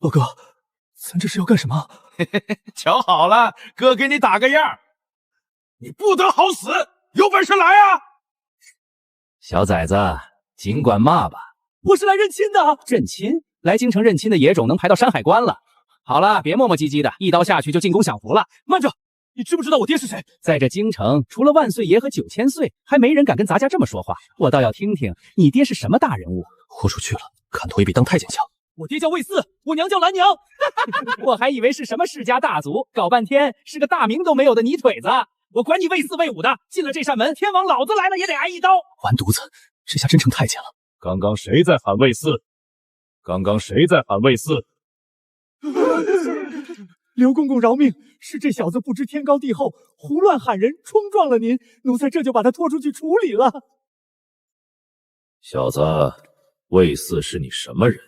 老哥，咱这是要干什么？瞧好了，哥给你打个样，你不得好死，有本事来啊！小崽子，尽管骂吧。我是来认亲的。认亲？来京城认亲的野种能排到山海关了。好了，别磨磨唧唧的，一刀下去就进宫享福了。慢着，你知不知道我爹是谁？在这京城，除了万岁爷和9000岁，还没人敢跟咱家这么说话。我倒要听听你爹是什么大人物。豁出去了，砍头也比当太监强。我爹叫魏四，我娘叫兰娘。我还以为是什么世家大族，搞半天是个大名都没有的泥腿子。我管你魏四魏五的，进了这扇门，天王老子来了也得挨一刀。完犊子，这下真成太监了。刚刚谁在喊魏四？刚刚谁在喊魏四？刘公公饶命，是这小子不知天高地厚，胡乱喊人，冲撞了您，奴才这就把他拖出去处理了。小子，魏四是你什么人？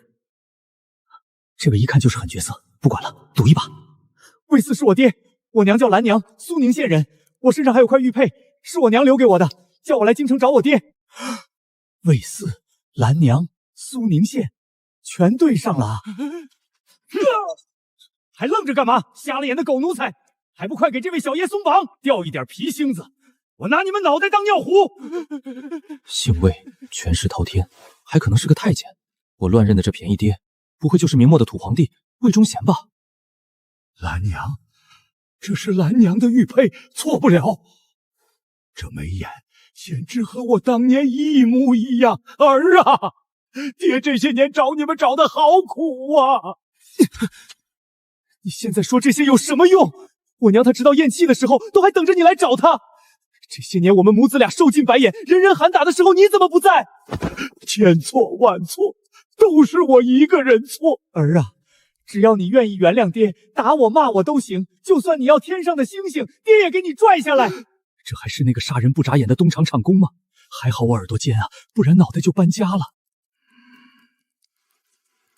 这位一看就是狠角色，不管了，赌一把。魏四是我爹，我娘叫兰娘，苏宁县人，我身上还有块玉佩，是我娘留给我的，叫我来京城找我爹。魏四、兰娘、苏宁县，全对上了啊！还愣着干嘛？瞎了眼的狗奴才，还不快给这位小爷松绑，掉一点皮星子，我拿你们脑袋当尿壶！姓魏，权势滔天，还可能是个太监。我乱认的这便宜爹，不会就是明末的土皇帝魏忠贤吧？兰娘，这是兰娘的玉佩，错不了。这眉眼简直和我当年一模一样。儿啊，爹这些年找你们找的好苦啊！你现在说这些有什么用？我娘她直到咽气的时候，都还等着你来找她。这些年我们母子俩受尽白眼，人人喊打的时候，你怎么不在？千错万错，都是我一个人错。儿啊，只要你愿意原谅爹，打我骂我都行，就算你要天上的星星，爹也给你拽下来。这还是那个杀人不眨眼的东厂厂工吗？还好我耳朵尖啊，不然脑袋就搬家了。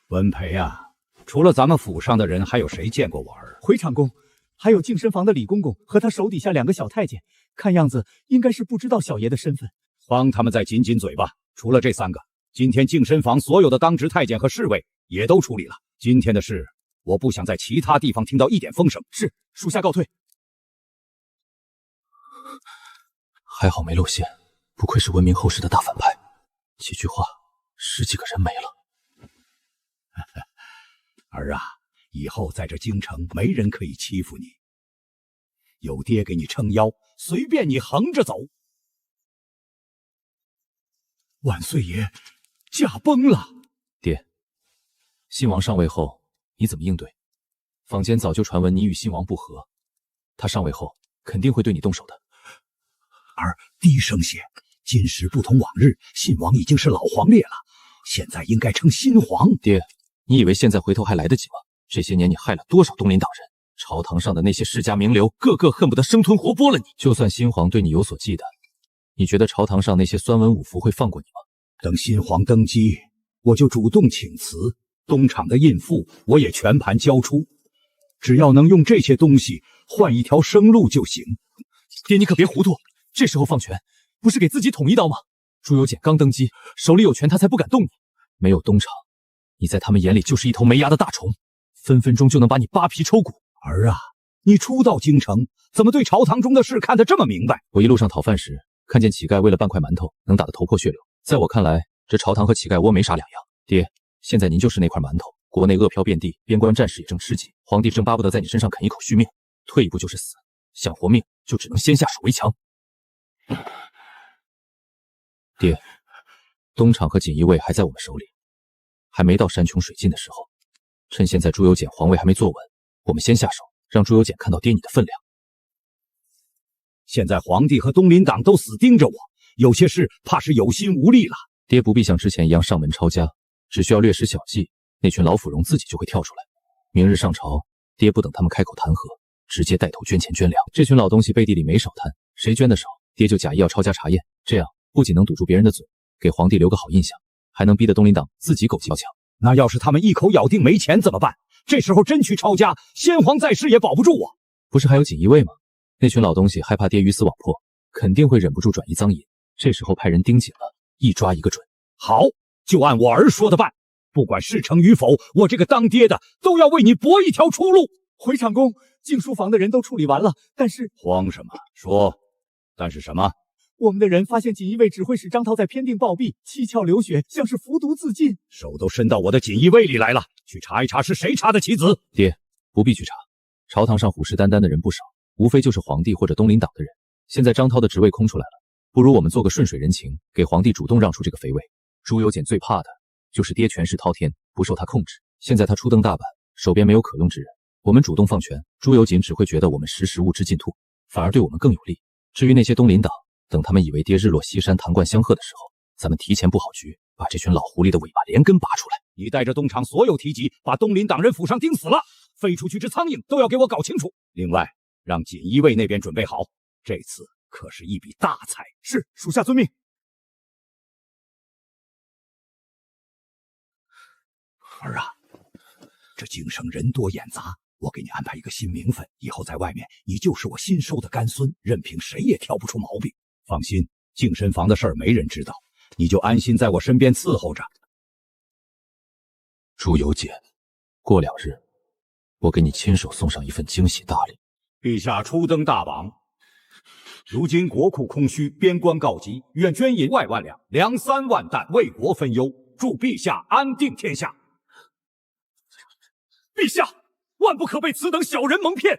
文培啊，除了咱们府上的人，还有谁见过我儿？回厂公，还有净身房的李公公和他手底下2个小太监，看样子应该是不知道小爷的身份。帮他们再紧紧嘴巴。除了这3个，今天净身房所有的当值太监和侍卫也都处理了。今天的事，我不想在其他地方听到一点风声。是，属下告退。还好没露馅，不愧是闻名后世的大反派。几句话，10几个人没了。儿啊，以后在这京城没人可以欺负你，有爹给你撑腰，随便你横着走。万岁爷驾崩了。爹，信王上位后你怎么应对？坊间早就传闻你与信王不和，他上位后肯定会对你动手的。儿低声些，今时不同往日，信王已经是老皇烈了，现在应该称新皇。爹，你以为现在回头还来得及吗？这些年你害了多少东林党人？朝堂上的那些世家名流，个个恨不得生吞活剥了你。就算新皇对你有所忌惮，你觉得朝堂上那些酸文武服会放过你吗？等新皇登基，我就主动请辞，东厂的印赋我也全盘交出，只要能用这些东西换一条生路就行。爹，你可别糊涂，这时候放权，不是给自己捅一刀吗？朱由检刚登基，手里有权，他才不敢动你。没有东厂，你在他们眼里就是一头没牙的大虫，分分钟就能把你扒皮抽骨。儿啊，你初到京城，怎么对朝堂中的事看得这么明白？我一路上讨饭时，看见乞丐为了半块馒头能打得头破血流，在我看来，这朝堂和乞丐窝没啥两样。爹，现在您就是那块馒头，国内饿殍遍地，边关战事也正吃紧，皇帝正巴不得在你身上啃一口续命，退一步就是死，想活命就只能先下手为强。爹，东厂和锦衣卫还在我们手里，还没到山穷水尽的时候，趁现在朱由检皇位还没坐稳，我们先下手，让朱由检看到爹你的分量。现在皇帝和东林党都死盯着我，有些事怕是有心无力了。爹不必像之前一样上门抄家，只需要略施小计，那群老腐荣自己就会跳出来。明日上朝，爹不等他们开口弹劾，直接带头捐钱捐粮。这群老东西背地里没少贪，谁捐的少，爹就假意要抄家查验，这样不仅能堵住别人的嘴，给皇帝留个好印象，还能逼得东林党自己狗急跳墙。那要是他们一口咬定没钱怎么办？这时候真去抄家，先皇在世也保不住我。不是还有锦衣卫吗？那群老东西害怕爹鱼死网破，肯定会忍不住转移赃银，这时候派人盯紧了，一抓一个准。好，就按我儿说的办。不管事成与否，我这个当爹的都要为你搏一条出路。回长公，禁书房的人都处理完了，但是慌什么？说，但是什么？我们的人发现锦衣卫指挥使张涛在偏殿暴毙，七窍流血，像是服毒自尽。手都伸到我的锦衣卫里来了，去查一查是谁插的棋子。爹，不必去查，朝堂上虎视眈眈的人不少，无非就是皇帝或者东林党的人。现在张涛的职位空出来了，不如我们做个顺水人情，给皇帝主动让出这个肥位。朱由检最怕的就是爹权势滔天，不受他控制。现在他初登大阪，手边没有可用之人，我们主动放权，朱由检只会觉得我们识物之尽吐，反而对我们更有利。至于那些东林党，等他们以为爹日落西山，弹冠相贺的时候，咱们提前布好局，把这群老狐狸的尾巴连根拔出来。你带着东厂所有提级，把东林党人府上钉死了，飞出去只苍蝇都要给我搞清楚。另外，让锦衣卫那边准备好，这次可是一笔大财。是，属下遵命。儿啊，这京城人多眼杂，我给你安排一个新名分，以后在外面你就是我新收的干孙，任凭谁也挑不出毛病。放心，净身房的事儿没人知道，你就安心在我身边伺候着。朱由检，过2日，我给你亲手送上一份惊喜大礼。陛下初登大榜，如今国库空虚，边关告急，愿捐银2万两，粮3万担，为国分忧，祝陛下安定天下。陛下，万不可被此等小人蒙骗！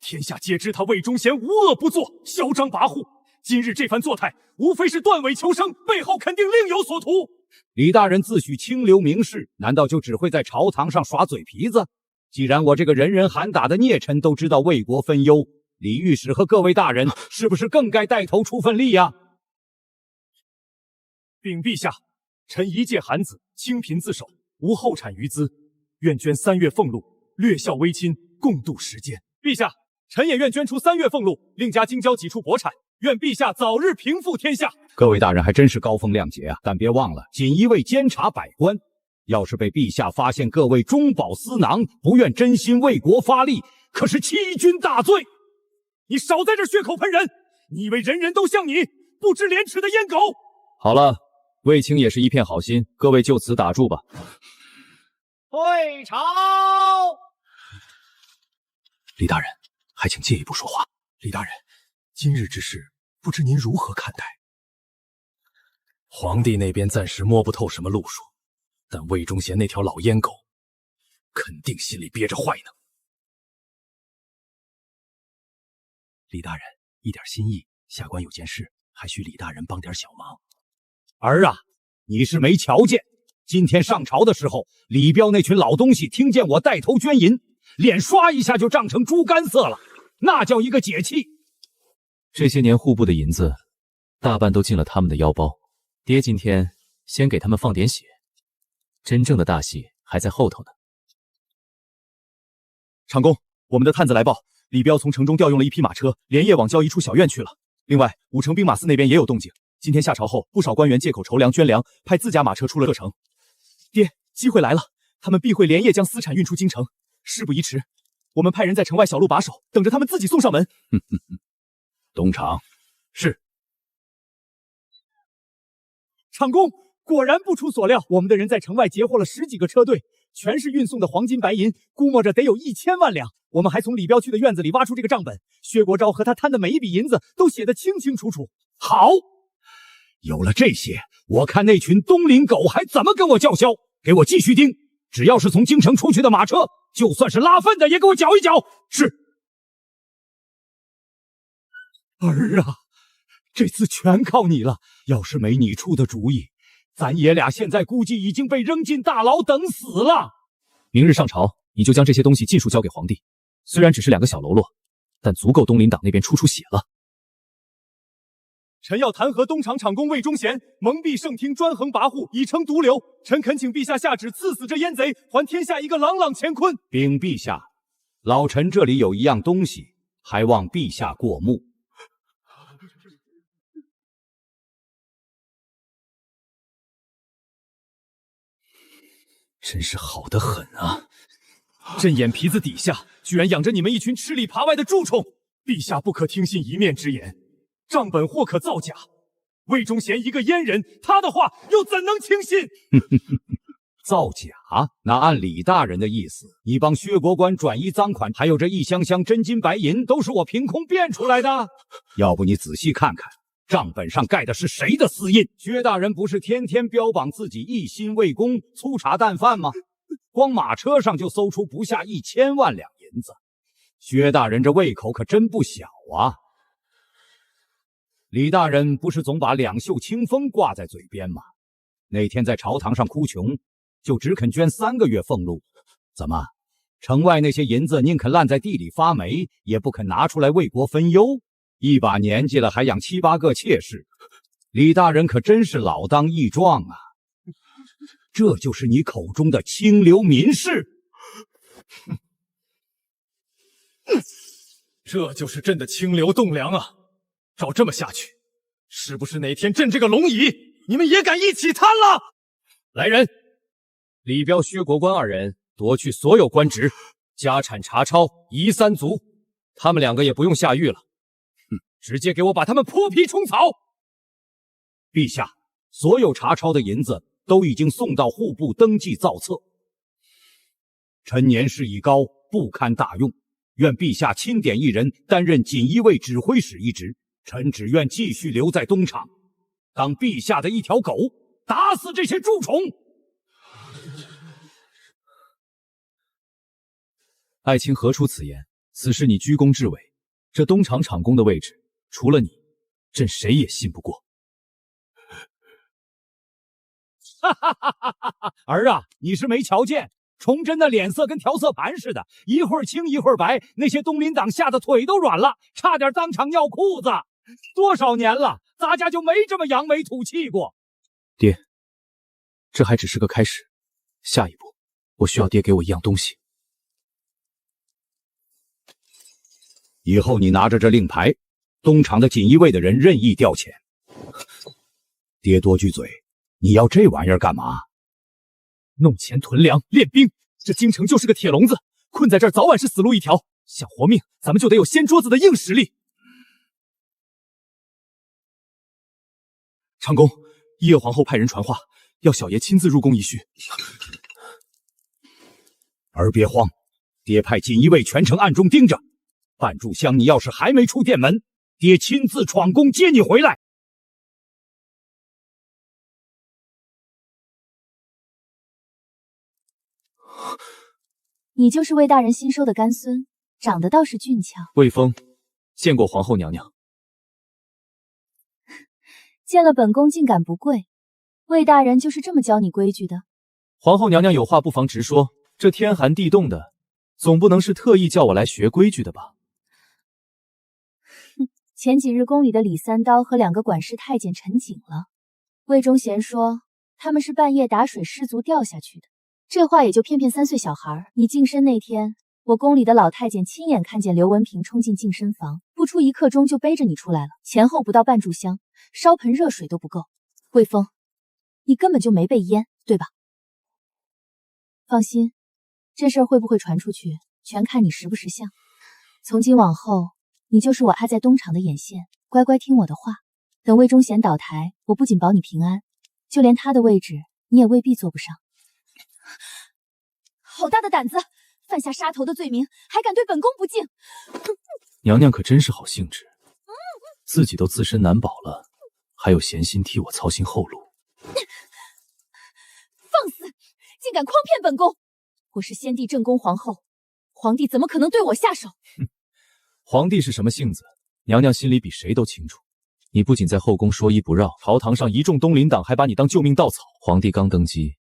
天下皆知他魏忠贤无恶不作，嚣张跋扈。今日这番作态，无非是断尾求生，背后肯定另有所图。李大人自诩清流名士，难道就只会在朝堂上耍嘴皮子？既然我这个人人喊打的孽臣都知道为国分忧，李御史和各位大人是不是更该带头出份力呀？禀陛下，臣一介寒子，清贫自守，无后产余资，愿捐3月俸禄，略孝微亲，共度时间。陛下，臣也愿捐出3月俸禄，另加京郊几处帛产，愿陛下早日平复天下。各位大人还真是高风亮节啊！但别忘了，锦衣卫监察百官，要是被陛下发现各位中饱私囊，不愿真心为国发力，可是欺君大罪。你少在这血口喷人！你以为人人都像你，不知廉耻的阉狗？好了，卫青也是一片好心，各位就此打住吧。退朝。李大人，还请借一步说话。李大人，今日之事，不知您如何看待？皇帝那边暂时摸不透什么路数，但魏忠贤那条老阉狗，肯定心里憋着坏呢。李大人，一点心意，下官有件事，还需李大人帮点小忙。儿啊，你是没瞧见，今天上朝的时候，李彪那群老东西听见我带头捐银，脸刷一下就涨成猪肝色了，那叫一个解气。这些年户部的银子，大半都进了他们的腰包。爹今天先给他们放点血，真正的大戏还在后头呢。长公，我们的探子来报，李彪从城中调用了一匹马车，连夜往交一处小院去了。另外，武城兵马司那边也有动静。今天下朝后，不少官员借口筹粮捐粮，派自家马车出了各城。爹，机会来了，他们必会连夜将私产运出京城。事不宜迟，我们派人在城外小路把守，等着他们自己送上门。东厂，是。长公，果然不出所料，我们的人在城外截获了10几个车队，全是运送的黄金白银，估摸着得有1000万两。我们还从李彪去的院子里挖出这个账本，薛国昭和他贪的每一笔银子都写得清清楚楚。好，有了这些，我看那群东林狗还怎么跟我叫嚣！给我继续盯，只要是从京城出去的马车，就算是拉粪的也给我搅一搅。是。儿啊，这次全靠你了，要是没你出的主意，咱爷俩现在估计已经被扔进大牢等死了。明日上朝，你就将这些东西尽数交给皇帝。虽然只是2个小喽啰，但足够东林党那边出血了。臣要弹劾东厂厂公魏忠贤，蒙蔽圣听，专横跋扈，以称毒瘤。臣恳请陛下下旨赐死这阉贼，还天下一个朗朗乾坤。禀陛下，老臣这里有一样东西，还望陛下过目。真是好得很啊！朕眼皮子底下居然养着你们一群吃里扒外的蛀虫！陛下不可听信一面之言，账本或可造假。魏忠贤一个阉人，他的话又怎能轻信？造假？那按李大人的意思，你帮薛国官转移赃款，还有这一箱箱真金白银，都是我凭空变出来的。要不你仔细看看，账本上盖的是谁的私印？薛大人不是天天标榜自己一心为公、粗茶淡饭吗？光马车上就搜出不下1000万两银子。薛大人这胃口可真不小啊！李大人不是总把两袖清风挂在嘴边吗？那天在朝堂上哭穷，就只肯捐3个月俸禄。怎么，城外那些银子宁肯烂在地里发霉，也不肯拿出来为国分忧？一把年纪了，还养7、8个妾室，李大人可真是老当益壮啊！这就是你口中的清流民士？这就是朕的清流栋梁啊！照这么下去，是不是哪天朕这个龙椅，你们也敢一起贪了？来人，李彪、薛国官2人夺去所有官职，家产查抄，夷3族。他们2个也不用下狱了，直接给我把他们剥皮冲草！陛下，所有查抄的银子都已经送到户部登记造册。臣年事已高，不堪大用，愿陛下钦点一人担任锦衣卫指挥使一职。臣只愿继续留在东厂，当陛下的一条狗，打死这些蛀虫。爱卿何出此言？此事你居功至伟，这东厂厂工的位置，除了你，朕谁也信不过。儿啊，你是没瞧见，崇祯的脸色跟调色盘似的，一会儿青一会儿白，那些东林党吓得腿都软了，差点当场尿裤子。多少年了，咱家就没这么扬眉吐气过。爹，这还只是个开始，下一步，我需要爹给我一样东西。以后你拿着这令牌，东厂的锦衣卫的人任意调遣。爹多句嘴，你要这玩意儿干嘛？弄钱囤粮练兵，这京城就是个铁笼子，困在这儿早晚是死路一条。想活命，咱们就得有掀桌子的硬实力。长公，一叶皇后派人传话，要小爷亲自入宫一叙。儿别慌，爹派锦衣卫全程暗中盯着。半炷香，你要是还没出殿门，爹亲自闯宫接你回来。你就是魏大人新收的干孙，长得倒是俊俏。魏峰，见过皇后娘娘。见了本宫竟敢不跪，魏大人就是这么教你规矩的？皇后娘娘有话不妨直说，这天寒地冻的，总不能是特意叫我来学规矩的吧？前几日宫里的李三刀和2个管事太监陈景了，魏忠贤说他们是半夜打水失足掉下去的，这话也就骗3岁小孩。你净身那天，我宫里的老太监亲眼看见刘文平冲进净身房，不出1刻钟就背着你出来了，前后不到半炷香，烧盆热水都不够。魏峰，你根本就没被淹，对吧？放心，这事儿会不会传出去，全看你识不识相。从今往后，你就是我爱在东厂的眼线，乖乖听我的话。等魏忠贤倒台，我不仅保你平安，就连他的位置你也未必坐不上。好大的胆子，犯下杀头的罪名，还敢对本宫不敬！娘娘可真是好兴致，自己都自身难保了，还有闲心替我操心后路。放肆！竟敢诓骗本宫！我是先帝正宫皇后，皇帝怎么可能对我下手？皇帝是什么性子，娘娘心里比谁都清楚。你不仅在后宫说一不绕，朝堂上一众东林党还把你当救命稻草。皇帝刚登基，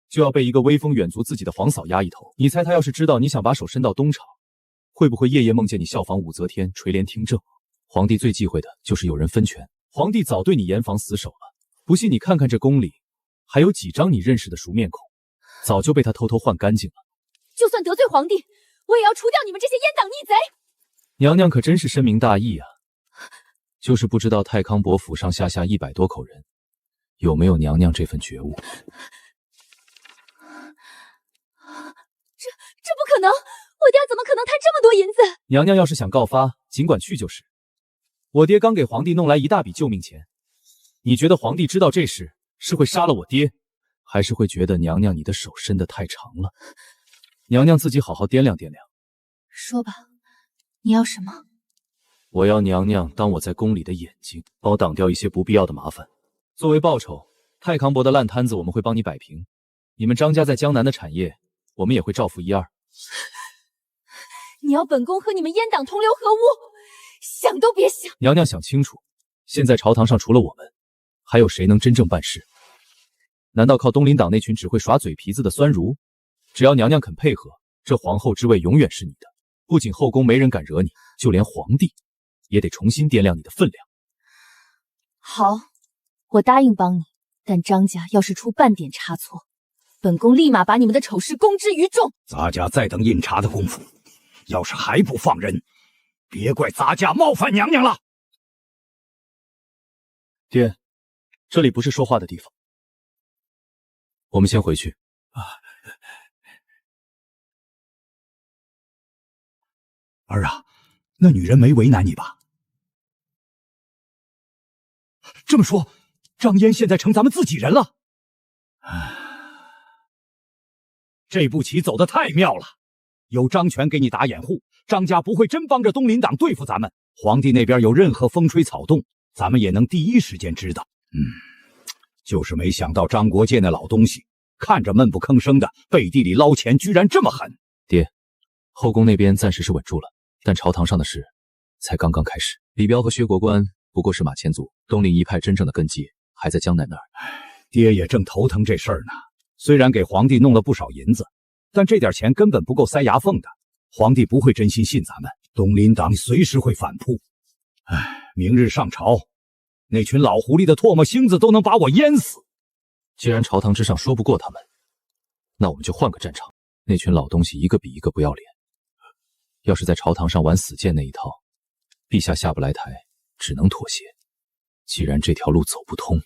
就要被一个威风远足自己的皇嫂压一头。你猜他要是知道你想把手伸到东厂，会不会夜夜梦见你效仿武则天垂帘听政？皇帝最忌讳的就是有人分权，皇帝早对你严防死守了。不信你看看这宫里，还有几张你认识的熟面孔，早就被他偷偷换干净了。就算得罪皇帝，我也要除掉你们这些阉党逆贼！娘娘可真是深明大义啊，就是不知道太康伯府上下100多口人，有没有娘娘这份觉悟？这不可能！我爹怎么可能贪这么多银子？娘娘要是想告发，尽管去就是。我爹刚给皇帝弄来一大笔救命钱，你觉得皇帝知道这事是会杀了我爹，还是会觉得娘娘你的手伸得太长了。娘娘自己好好掂量掂量。说吧，你要什么？我要娘娘当我在宫里的眼睛，帮我挡掉一些不必要的麻烦。作为报酬，太康伯的烂摊子我们会帮你摆平，你们张家在江南的产业，我们也会照付一二。你要本宫和你们阉党同流合污，想都别想！娘娘想清楚，现在朝堂上除了我们，还有谁能真正办事？难道靠东林党那群只会耍嘴皮子的酸儒？只要娘娘肯配合，这皇后之位永远是你的。不仅后宫没人敢惹你，就连皇帝也得重新掂量你的分量。好，我答应帮你，但张家要是出半点差错，本宫立马把你们的丑事公之于众。咱家再等印查的功夫，要是还不放人，别怪咱家冒犯娘娘了。爹，这里不是说话的地方，我们先回去。儿啊，那女人没为难你吧？这么说，张嫣现在成咱们自己人了。这步棋走得太妙了，有张权给你打掩护，张家不会真帮着东林党对付咱们。皇帝那边有任何风吹草动，咱们也能第一时间知道。就是没想到张国建那老东西，看着闷不吭声的，背地里捞钱居然这么狠。爹，后宫那边暂时是稳住了，但朝堂上的事才刚刚开始。李彪和薛国官不过是马前卒，东林一派真正的根基还在江南那儿。爹也正头疼这事儿呢。虽然给皇帝弄了不少银子，但这点钱根本不够塞牙缝的。皇帝不会真心信咱们，东林党随时会反扑。明日上朝，那群老狐狸的唾沫星子都能把我淹死。既然朝堂之上说不过他们，那我们就换个战场。那群老东西一个比一个不要脸，要是在朝堂上玩死谏那一套，陛下下不来台，只能妥协。既然这条路走不通，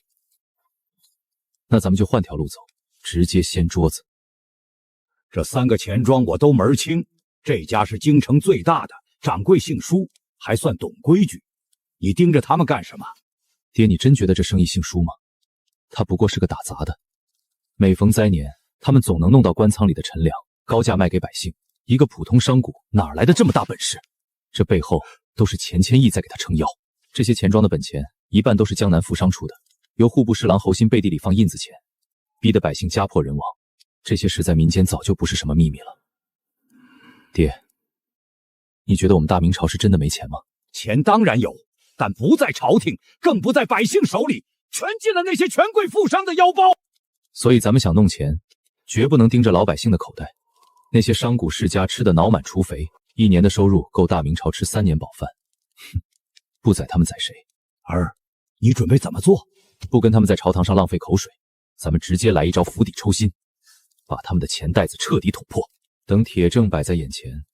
那咱们就换条路走，直接掀桌子。这3个钱庄我都门儿清，这家是京城最大的，掌柜姓舒，还算懂规矩。你盯着他们干什么？爹，你真觉得这生意姓舒吗？他不过是个打杂的，每逢灾年，他们总能弄到官仓里的陈粮，高价卖给百姓。一个普通商贾哪来的这么大本事？这背后都是钱千亿在给他撑腰。这些钱庄的本钱一半都是江南富商出的，由户部侍郎侯昕背地里放印子钱，逼得百姓家破人亡。这些事在民间早就不是什么秘密了。爹，你觉得我们大明朝是真的没钱吗？钱当然有，但不在朝廷，更不在百姓手里，全进了那些权贵富商的腰包。所以咱们想弄钱，绝不能盯着老百姓的口袋。那些商贾世家吃得脑满厨肥，1年的收入够大明朝吃3年饱饭。不宰他们宰谁？儿，你准备怎么做？不跟他们在朝堂上浪费口水，咱们直接来一招釜底抽薪，把他们的钱袋子彻底捅破。等铁证摆在眼前，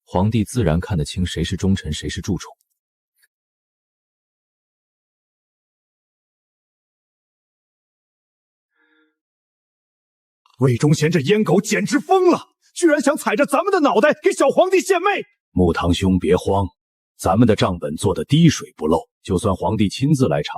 皇帝自然看得清谁是忠臣，谁是蛀虫。魏忠贤这阉狗简直疯了，居然想踩着咱们的脑袋给小皇帝献媚！木堂兄别慌，咱们的账本做得滴水不漏，就算皇帝亲自来查，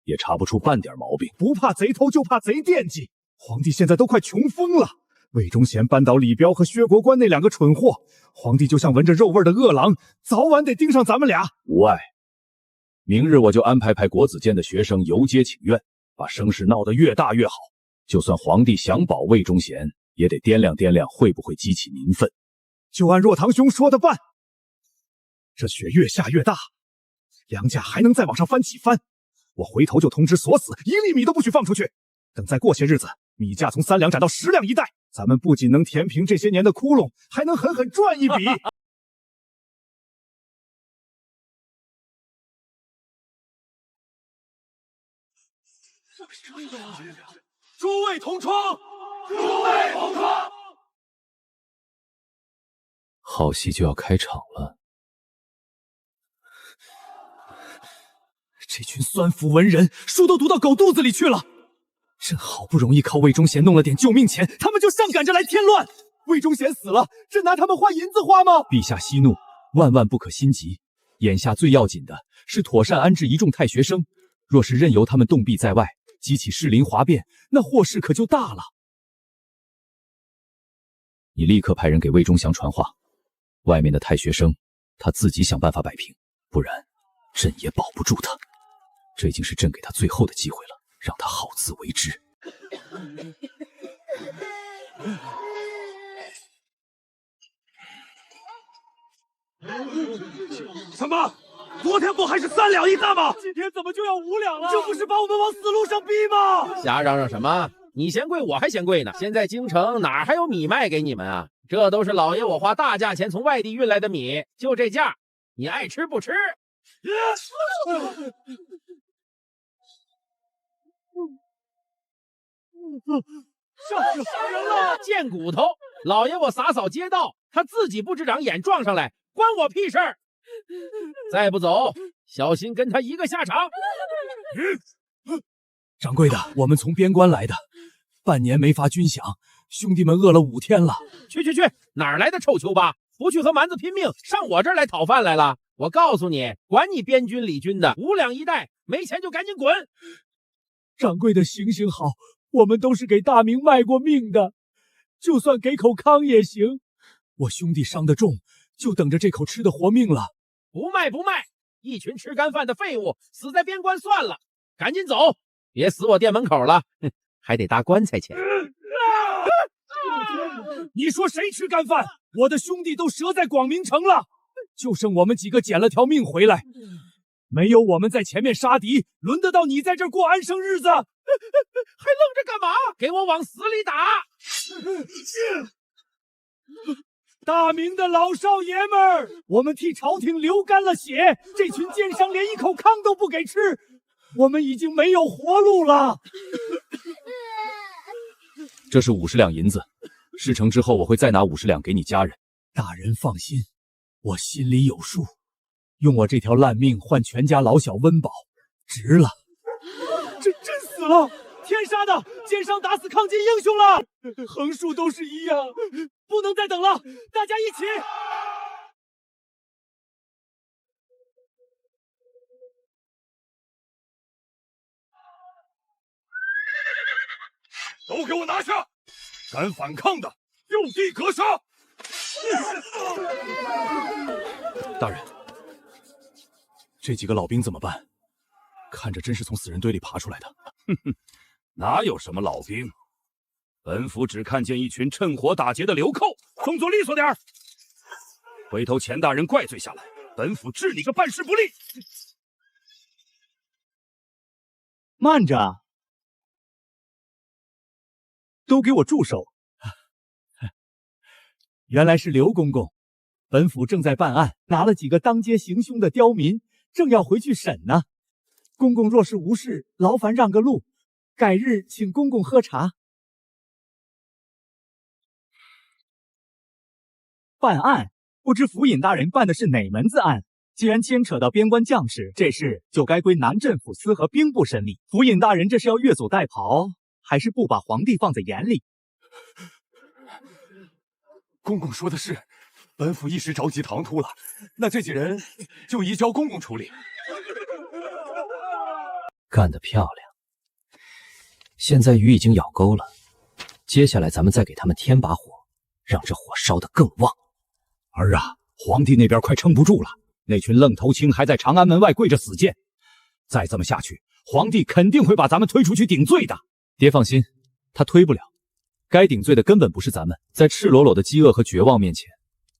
也查不出半点毛病。不怕贼偷，就怕贼惦记。皇帝现在都快穷疯了，魏忠贤扳倒李彪和薛国官那2个蠢货，皇帝就像闻着肉味的饿狼，早晚得盯上咱们俩。无碍，明日我就安排国子监的学生游街请愿，把声势闹得越大越好。就算皇帝想保魏忠贤，也得掂量掂量会不会激起民愤。就按若堂兄说的办。这雪越下越大，粮价还能再往上翻几番，我回头就通知锁死，1粒米都不许放出去。等再过些日子，米价从3两涨到10两一袋，咱们不仅能填平这些年的窟窿，还能狠狠赚一笔。诸位同窗，诸位同窗，好戏就要开场了。这群酸腐文人，书都读到狗肚子里去了。朕好不容易靠魏忠贤弄了点救命钱，他们就上赶着来添乱。魏忠贤死了，朕拿他们换银子花吗？陛下息怒，万万不可心急。眼下最要紧的是妥善安置一众太学生，若是任由他们冻毙在外，激起士林哗变，那祸事可就大了。你立刻派人给魏忠祥传话，外面的太学生他自己想办法摆平，不然朕也保不住他。这已经是朕给他最后的机会了，让他好自为之。什么？昨天不还是3两一担吗？今天怎么就要5两了？这不是把我们往死路上逼吗？瞎嚷嚷什么？你嫌贵，我还嫌贵呢。现在京城哪还有米卖给你们啊？这都是老爷我花大价钱从外地运来的米，就这价，你爱吃不吃？杀人了！贱骨头！老爷我洒扫街道，他自己不知长眼撞上来，关我屁事儿！再不走，小心跟他一个下场。掌柜的，我们从边关来的，半年没发军饷，兄弟们饿了5天了。去，哪儿来的臭丘巴？不去和蛮子拼命，上我这儿来讨饭来了？我告诉你，管你边军里军的，5两一袋，没钱就赶紧滚！掌柜的，行好，我们都是给大明卖过命的，就算给口糠也行。我兄弟伤得重，就等着这口吃的活命了。不卖，一群吃干饭的废物，死在边关算了。赶紧走，别死我店门口了，还得搭棺材钱。你说谁吃干饭？我的兄弟都折在广明城了，就剩我们几个捡了条命回来。没有我们在前面杀敌，轮得到你在这儿过安生日子？还愣着干嘛？给我往死里打！大明的老少爷们儿，我们替朝廷流干了血，这群奸商连一口糠都不给吃，我们已经没有活路了。这是50两银子，事成之后我会再拿50两给你家人。大人放心，我心里有数。用我这条烂命换全家老小温饱，值了。真死了！天杀的，奸商打死抗金英雄了！横竖都是一样，不能再等了，大家一起！都给我拿下！敢反抗的，就地格杀！大人，这几个老兵怎么办？看着真是从死人堆里爬出来的。哼哼，哪有什么老兵？本府只看见一群趁火打劫的流寇，动作利索点儿。回头钱大人怪罪下来，本府治你个办事不力。慢着，都给我住手！原来是刘公公，本府正在办案，拿了几个当街行凶的刁民，正要回去审呢。公公若是无事，劳烦让个路，改日请公公喝茶。办案，不知府尹大人办的是哪门子案？既然牵扯到边关将士，这事就该归南镇抚司和兵部审理。府尹大人这是要越俎代庖，还是不把皇帝放在眼里？公公说的是，本府一时着急唐突了，那这几人就移交公公处理。干得漂亮！现在鱼已经咬钩了，接下来咱们再给他们添把火，让这火烧得更旺。儿啊，皇帝那边快撑不住了，那群愣头青还在长安门外跪着死谏，再这么下去，皇帝肯定会把咱们推出去顶罪的。爹放心，他推不了。该顶罪的根本不是咱们，在赤裸裸的饥饿和绝望面前，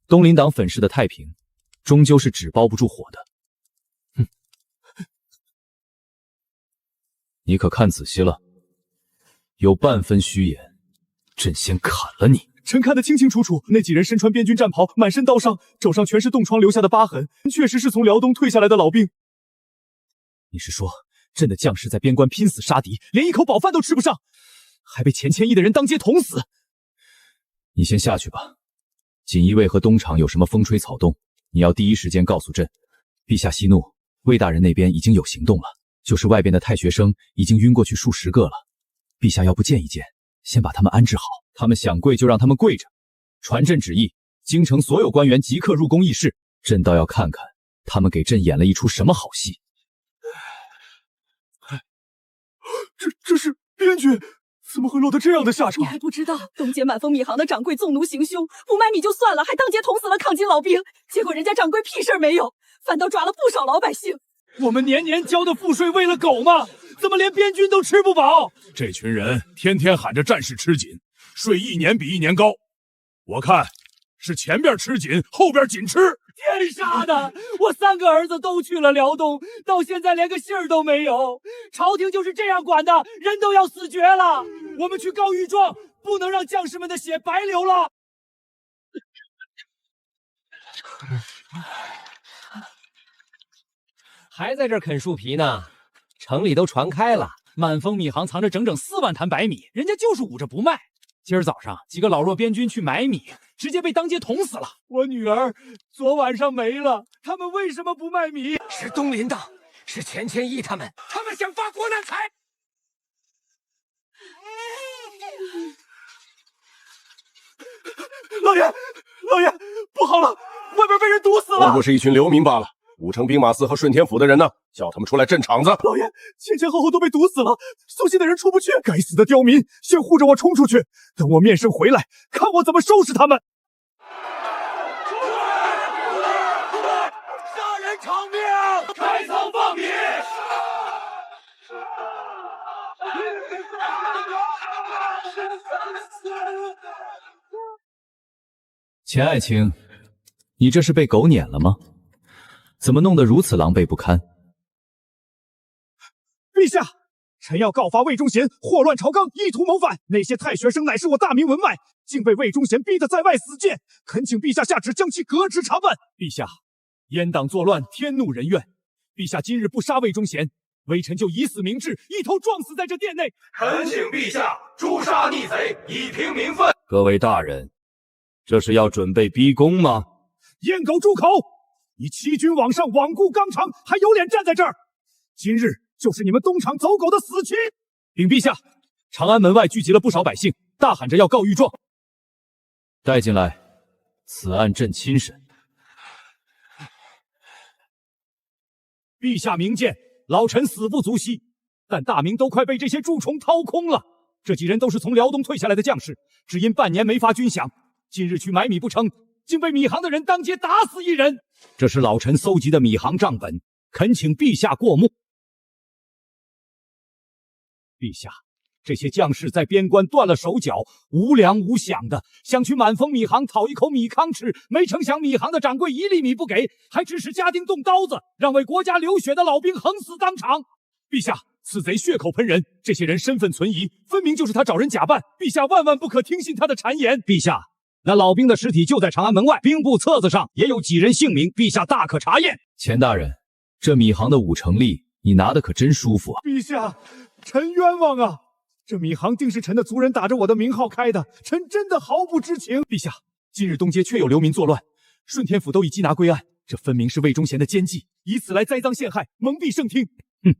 东林党粉饰的太平，终究是纸包不住火的。哼，你可看仔细了，有半分虚言，朕先砍了你。臣看得清清楚楚，那几人身穿边军战袍，满身刀伤，肘上全是冻疮留下的疤痕，确实是从辽东退下来的老兵。你是说，朕的将士在边关拼死杀敌，连一口饱饭都吃不上，还被钱谦益的人当街捅死？你先下去吧。锦衣卫和东厂有什么风吹草动，你要第一时间告诉朕。陛下息怒，魏大人那边已经有行动了，就是外边的太学生已经晕过去数十个了。陛下要不见一见，先把他们安置好，他们想跪就让他们跪着。传朕旨意，京城所有官员即刻入宫议事，朕倒要看看他们给朕演了一出什么好戏。这是编剧，怎么会落得这样的下场？你还不知道，东街满丰米行的掌柜纵奴行凶，不卖米就算了，还当街捅死了抗金老兵。结果人家掌柜屁事儿没有，反倒抓了不少老百姓。我们年年交的赋税为了狗吗？怎么连边军都吃不饱？这群人天天喊着战事吃紧，税一年比一年高。我看是前边吃紧，后边紧吃。天杀的！我3个儿子都去了辽东，到现在连个信儿都没有。朝廷就是这样管的，人都要死绝了。我们去告御状，不能让将士们的血白流了。还在这啃树皮呢？城里都传开了，满丰米行藏着整整4万坛白米，人家就是捂着不卖。今儿早上几个老弱边军去买米，直接被当街捅死了。我女儿昨晚上没了，他们为什么不卖米？是东林党，是钱谦益他们想发国难财。老爷，不好了，外边被人堵死了！不过是一群流民罢了。武城兵马司和顺天府的人呢？叫他们出来镇场子！老爷，前后都被堵死了，送信的人出不去。该死的刁民，先护着我冲出去，等我面圣回来，看我怎么收拾他们！杀人偿命，开仓放米。钱爱卿，你这是被狗撵了吗？怎么弄得如此狼狈不堪？陛下，臣要告发魏忠贤祸乱朝纲，意图谋反。那些太学生乃是我大明文脉，竟被魏忠贤逼得在外死谏，恳请陛下下旨将其革职查办。陛下，阉党作乱，天怒人怨。陛下今日不杀魏忠贤，微臣就以死明志，一头撞死在这殿内。恳请陛下诛杀逆贼，以平民愤。各位大人，这是要准备逼宫吗？阉狗住口！你欺君罔上，罔顾纲常，还有脸站在这儿？今日就是你们东厂走狗的死期！禀陛下，长安门外聚集了不少百姓，大喊着要告御状。带进来，此案朕亲审。陛下明鉴，老臣死不足惜，但大明都快被这些蛀虫掏空了。这几人都是从辽东退下来的将士，只因半年没发军饷，今日去买米不成，竟被米行的人当街打死一人。这是老臣搜集的米行账本，恳请陛下过目。陛下，这些将士在边关断了手脚，无粮无饷的，想去满丰米行讨一口米糠吃，没成想米行的掌柜一粒米不给，还指使家丁动刀子，让为国家流血的老兵横死当场。陛下，此贼血口喷人，这些人身份存疑，分明就是他找人假扮。陛下万万不可听信他的谗言。陛下，那老兵的尸体就在长安门外，兵部册子上也有几人姓名，陛下大可查验。钱大人，这米行的5成利，你拿的可真舒服啊！陛下，臣冤枉啊！这米行定是臣的族人打着我的名号开的，臣真的毫不知情。陛下，今日东街确有流民作乱，顺天府都已缉拿归案，这分明是魏忠贤的奸计，以此来栽赃陷害，蒙蔽圣听。哼，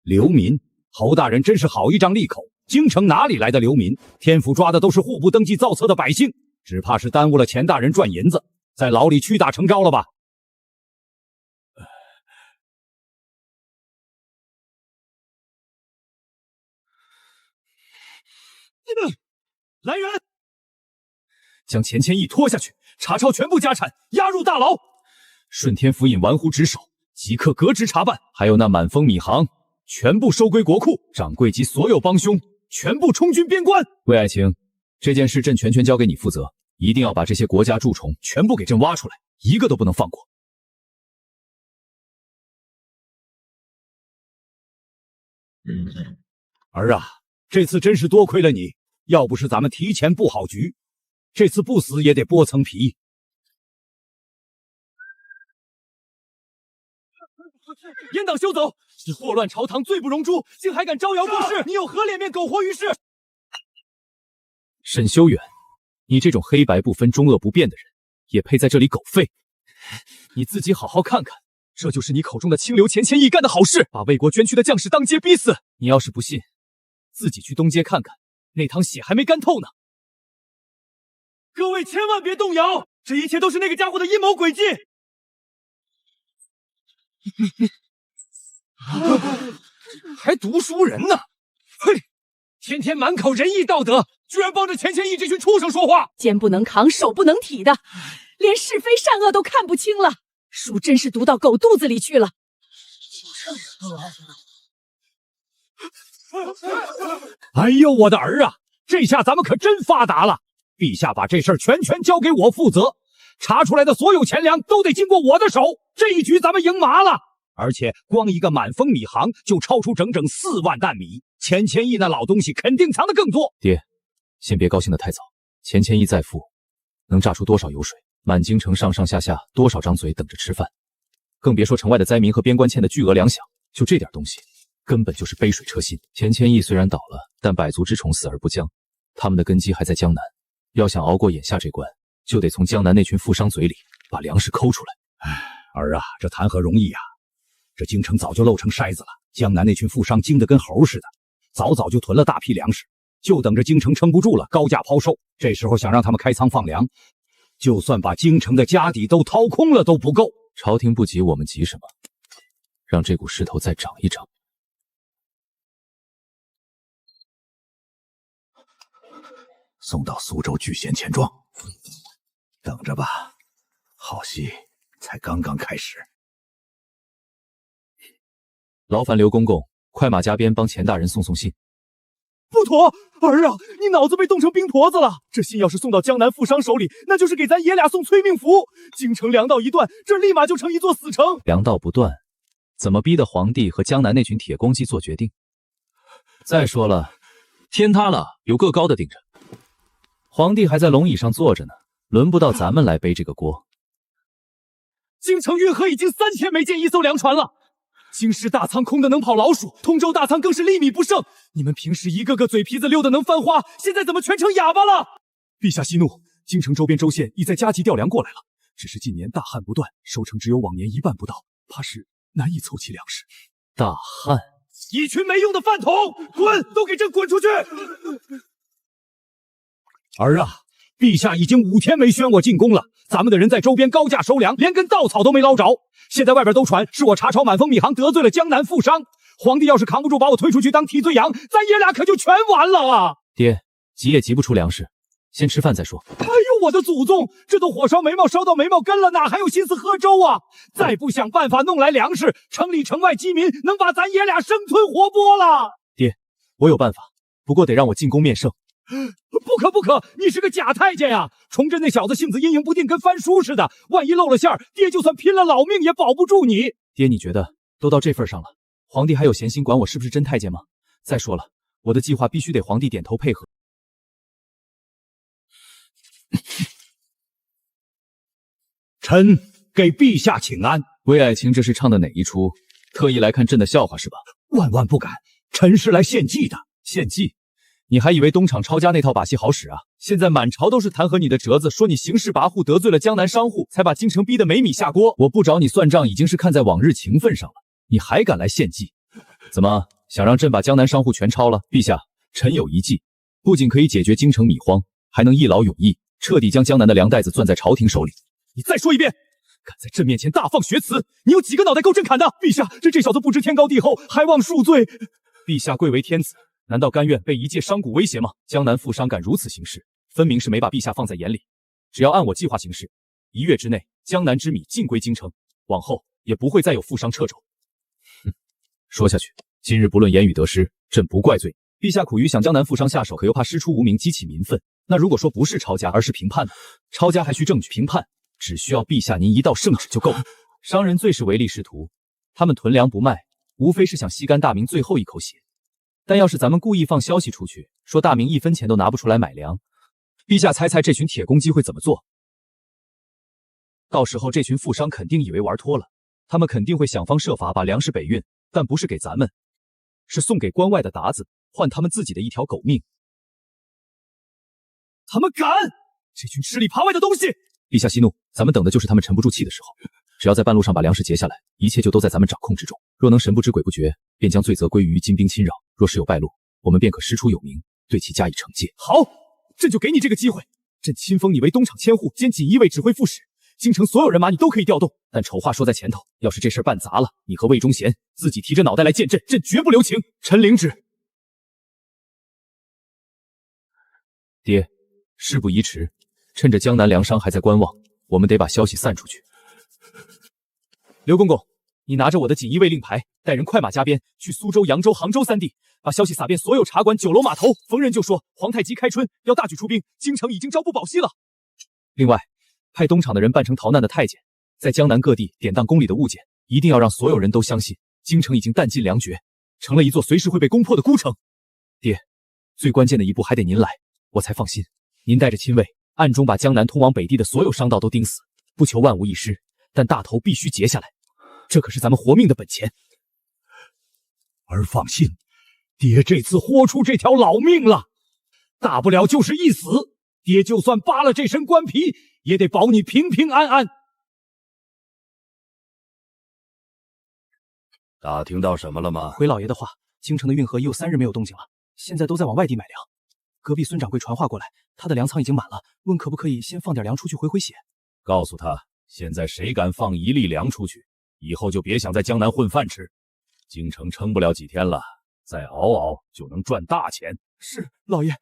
流民，侯大人真是好一张利口。京城哪里来的流民？天府抓的都是户部登记造册的百姓，只怕是耽误了钱大人赚银子，在牢里屈打成招了吧？来人，将钱谦益拖下去，查抄全部家产，押入大牢。顺天府尹玩忽职守，即刻革职查办。还有那满丰米行，全部收归国库。掌柜及所有帮凶，全部充军边关。魏爱卿，这件事朕全权交给你负责，一定要把这些国家蛀虫全部给朕挖出来，一个都不能放过。儿啊，这次真是多亏了你。要不是咱们提前布好局，这次不死也得剥层皮。阉党休走！你祸乱朝堂，罪不容诛，竟还敢招摇过市！你有何脸面苟活于世？沈修远，你这种黑白不分、中恶不辨的人，也配在这里苟费？你自己好好看看，这就是你口中的清流钱谦益干的好事，把为国捐躯的将士当街逼死。你要是不信，自己去东街看看。那趟血还没干透呢！各位千万别动摇，这一切都是那个家伙的阴谋诡计。还读书人呢？嘿，天天满口仁义道德，居然帮着钱谦益这群畜生说话，肩不能扛，手不能提的，连是非善恶都看不清了，书真是读到狗肚子里去了。哎呦，我的儿啊，这下咱们可真发达了！陛下把这事儿全交给我负责，查出来的所有钱粮都得经过我的手，这一局咱们赢麻了。而且光一个满丰米行就超出整整4万担米，钱谦益那老东西肯定藏得更多。爹，先别高兴得太早，钱谦益再富，能榨出多少油水？满京城上上下下多少张嘴等着吃饭，更别说城外的灾民和边关欠的巨额粮饷，就这点东西，根本就是杯水车薪。钱谦益虽然倒了，但百足之虫死而不僵，他们的根基还在江南。要想熬过眼下这关，就得从江南那群富商嘴里把粮食抠出来。儿啊，这谈何容易啊！这京城早就漏成筛子了，江南那群富商精得跟猴似的，早就囤了大批粮食，就等着京城撑不住了高价抛售。这时候想让他们开仓放粮，就算把京城的家底都掏空了都不够。朝廷不急，我们急什么？让这股势头再涨一涨。送到苏州聚贤钱庄，等着吧，好戏才刚刚开始。劳烦刘公公快马加鞭帮钱大人送信。不妥，儿啊，你脑子被冻成冰坨子了！这信要是送到江南富商手里，那就是给咱爷俩送催命符。京城粮道一断，这立马就成一座死城。粮道不断，怎么逼得皇帝和江南那群铁公鸡做决定？再说了，天塌了有个高的顶着，皇帝还在龙椅上坐着呢，轮不到咱们来背这个锅。京城运河已经3天没见一艘粮船了。京师大仓空的能跑老鼠，通州大仓更是粒米不剩。你们平时一个个嘴皮子溜的能翻花，现在怎么全成哑巴了？陛下息怒，京城周边州县已在加急调粮过来了，只是近年大旱不断，收成只有往年1半不到，怕是难以凑齐粮食。大旱，一群没用的饭桶，滚！都给朕滚出去！儿啊，陛下已经5天没宣我进宫了，咱们的人在周边高价收粮，连根稻草都没捞着。现在外边都传是我查抄满丰米行得罪了江南富商，皇帝要是扛不住把我推出去当替罪羊，咱爷俩可就全完了啊！爹，急也急不出粮食，先吃饭再说。哎呦，我的祖宗，这都火烧眉毛烧到眉毛根了，哪还有心思喝粥啊？再不想办法弄来粮食，城里城外饥民能把咱爷俩生吞活剥了。爹，我有办法，不过得让我进宫面圣。不可，你是个假太监呀！崇祯那小子性子阴阳不定，跟翻书似的，万一露了馅儿，爹就算拼了老命也保不住你。爹，你觉得都到这份上了，皇帝还有闲心管我是不是真太监吗？再说了，我的计划必须得皇帝点头配合。臣给陛下请安。魏爱卿这是唱的哪一出？特意来看朕的笑话是吧？万万不敢，臣是来献计的。献计？你还以为东厂抄家那套把戏好使啊？现在满朝都是弹劾你的折子，说你行事跋扈，得罪了江南商户，才把京城逼得没米下锅。我不找你算账，已经是看在往日情分上了，你还敢来献计？怎么想让朕把江南商户全抄了？陛下，臣有一计，不仅可以解决京城米荒，还能一劳永逸，彻底将江南的粮袋子攥在朝廷手里。你再说一遍！敢在朕面前大放厥词，你有几个脑袋够朕砍的？陛下，这小子不知天高地厚，还望恕罪。陛下贵为天子，难道甘愿被一介商贾威胁吗？江南富商敢如此行事，分明是没把陛下放在眼里。只要按我计划行事，1月之内，江南之米尽归京城，往后也不会再有富商掣肘。说下去，今日不论言语得失，朕不怪罪。陛下苦于想江南富商下手，可又怕师出无名，激起民愤。那如果说不是抄家，而是平叛呢？抄家还需证据，平叛只需要陛下您一道圣旨就够了。商人最是唯利是图，他们囤粮不卖，无非是想吸干大明最后一口血。但要是咱们故意放消息出去，说大明1分钱都拿不出来买粮，陛下猜这群铁公鸡会怎么做？到时候这群富商肯定以为玩脱了，他们肯定会想方设法把粮食北运，但不是给咱们，是送给关外的鞑子，换他们自己的一条狗命。他们敢！这群吃里扒外的东西！陛下息怒，咱们等的就是他们沉不住气的时候。只要在半路上把粮食截下来，一切就都在咱们掌控之中。若能神不知鬼不觉，便将罪责归于金兵侵扰；若是有败露，我们便可师出有名，对其加以惩戒。好，朕就给你这个机会。朕亲封你为东厂千户兼锦衣卫指挥副使，京城所有人马你都可以调动。但丑话说在前头，要是这事办砸了，你和魏忠贤自己提着脑袋来见朕，朕绝不留情。臣领旨。爹，事不宜迟，趁着江南粮商还在观望，我们得把消息散出去。刘公公，你拿着我的锦衣卫令牌，带人快马加鞭去苏州、扬州、杭州3地，把消息撒遍所有茶馆、酒楼、码头，逢人就说皇太极开春要大举出兵，京城已经朝不保夕了。另外，派东厂的人扮成逃难的太监，在江南各地典当宫里的物件，一定要让所有人都相信，京城已经弹尽粮绝，成了一座随时会被攻破的孤城。爹，最关键的一步还得您来，我才放心。您带着亲卫，暗中把江南通往北地的所有商道都盯死，不求万无一失，但大头必须截下来，这可是咱们活命的本钱。儿放心，爹这次豁出这条老命了，大不了就是一死，爹就算扒了这身官皮，也得保你平平安安。打听到什么了吗？回老爷的话，京城的运河已有3日没有动静了，现在都在往外地买粮。隔壁孙掌柜传话过来，他的粮仓已经满了，问可不可以先放点粮出去回血。告诉他，现在谁敢放1粒粮出去，以后就别想在江南混饭吃。京城撑不了几天了，再熬熬就能赚大钱。是，老爷。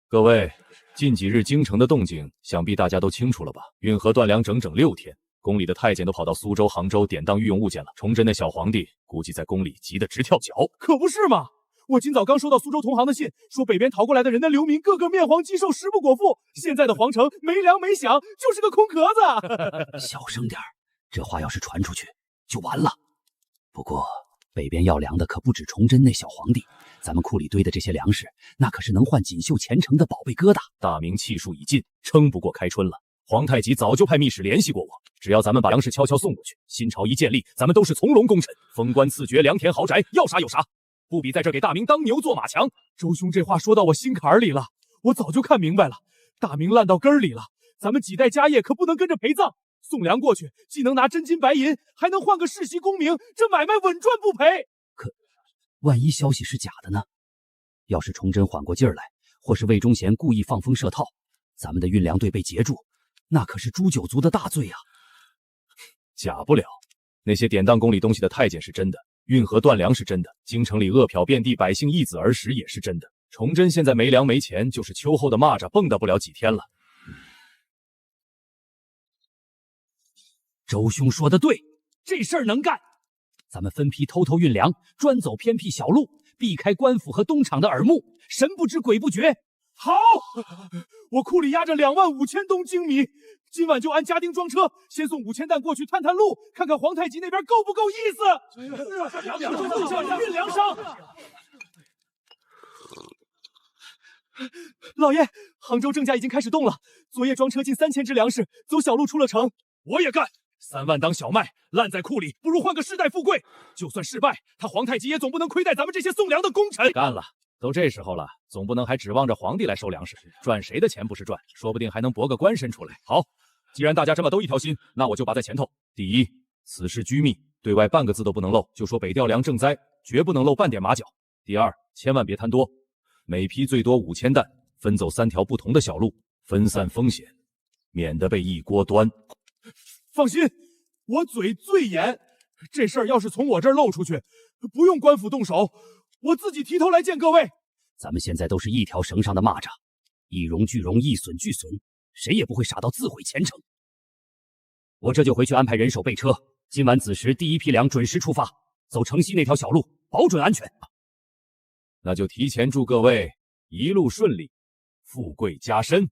各位，近几日京城的动静，想必大家都清楚了吧？运河断粮整整6天，宫里的太监都跑到苏州、杭州典当御用物件了。崇祯那小皇帝估计在宫里急得直跳脚。可不是嘛！我今早刚收到苏州同行的信，说北边逃过来的人的流民个个面黄肌瘦，食不果腹。现在的皇城没粮没饷，就是个空壳子。小声点，这话要是传出去就完了。不过北边要粮的可不止崇祯那小皇帝，咱们库里堆的这些粮食，那可是能换锦绣前程的宝贝疙瘩。大明气数已尽，撑不过开春了。皇太极早就派密使联系过我，只要咱们把粮食悄悄送过去，新朝一建立，咱们都是从龙功臣，封官赐爵，良田豪宅，要啥有啥，不比在这给大明当牛做马强。周兄这话说到我心坎里了，我早就看明白了，大明烂到根里了，咱们几代家业可不能跟着陪葬。送粮过去，既能拿真金白银，还能换个世袭功名，这买卖稳赚不赔。可万一消息是假的呢？要是崇祯缓过劲儿来，或是魏忠贤故意放风设套，咱们的运粮队被截住，那可是诛九族的大罪啊！假不了，那些典当宫里东西的太监是真的，运河断粮是真的，京城里饿殍遍地，百姓易子而食也是真的。崇祯现在没粮没钱，就是秋后的蚂蚱蹦跶不了几天了。周兄说的对，这事儿能干。咱们分批偷偷运粮，专走偏僻小路，避开官府和东厂的耳目，神不知鬼不觉。好，我库里压着25000吨精米，今晚就按家丁装车，先送5000担过去探探路，看看皇太极那边够不够意思。运粮商。老爷，杭州郑家已经开始动了，昨夜装车近3000只粮食，走小路出了城。我也干，3万当小麦，烂在库里，不如换个世代富贵。就算失败，他皇太极也总不能亏待咱们这些送粮的功臣。干了，都这时候了，总不能还指望着皇帝来收粮食，赚谁的钱不是赚？说不定还能博个官身出来。好，既然大家这么都一条心，那我就拔在前头。第一，此事居密，对外半个字都不能漏，就说北调粮赈灾，绝不能露半点马脚。第二，千万别贪多，每批最多5000担，分走3条不同的小路，分散风险，免得被一锅端。放心，我嘴最严，这事儿要是从我这儿漏出去，不用官府动手，我自己提头来见各位。咱们现在都是一条绳上的蚂蚱，一荣俱荣，一损俱损，谁也不会傻到自毁前程。我这就回去安排人手备车，今晚子时第1批粮准时出发，走城西那条小路，保准安全。那就提前祝各位一路顺利，富贵加身。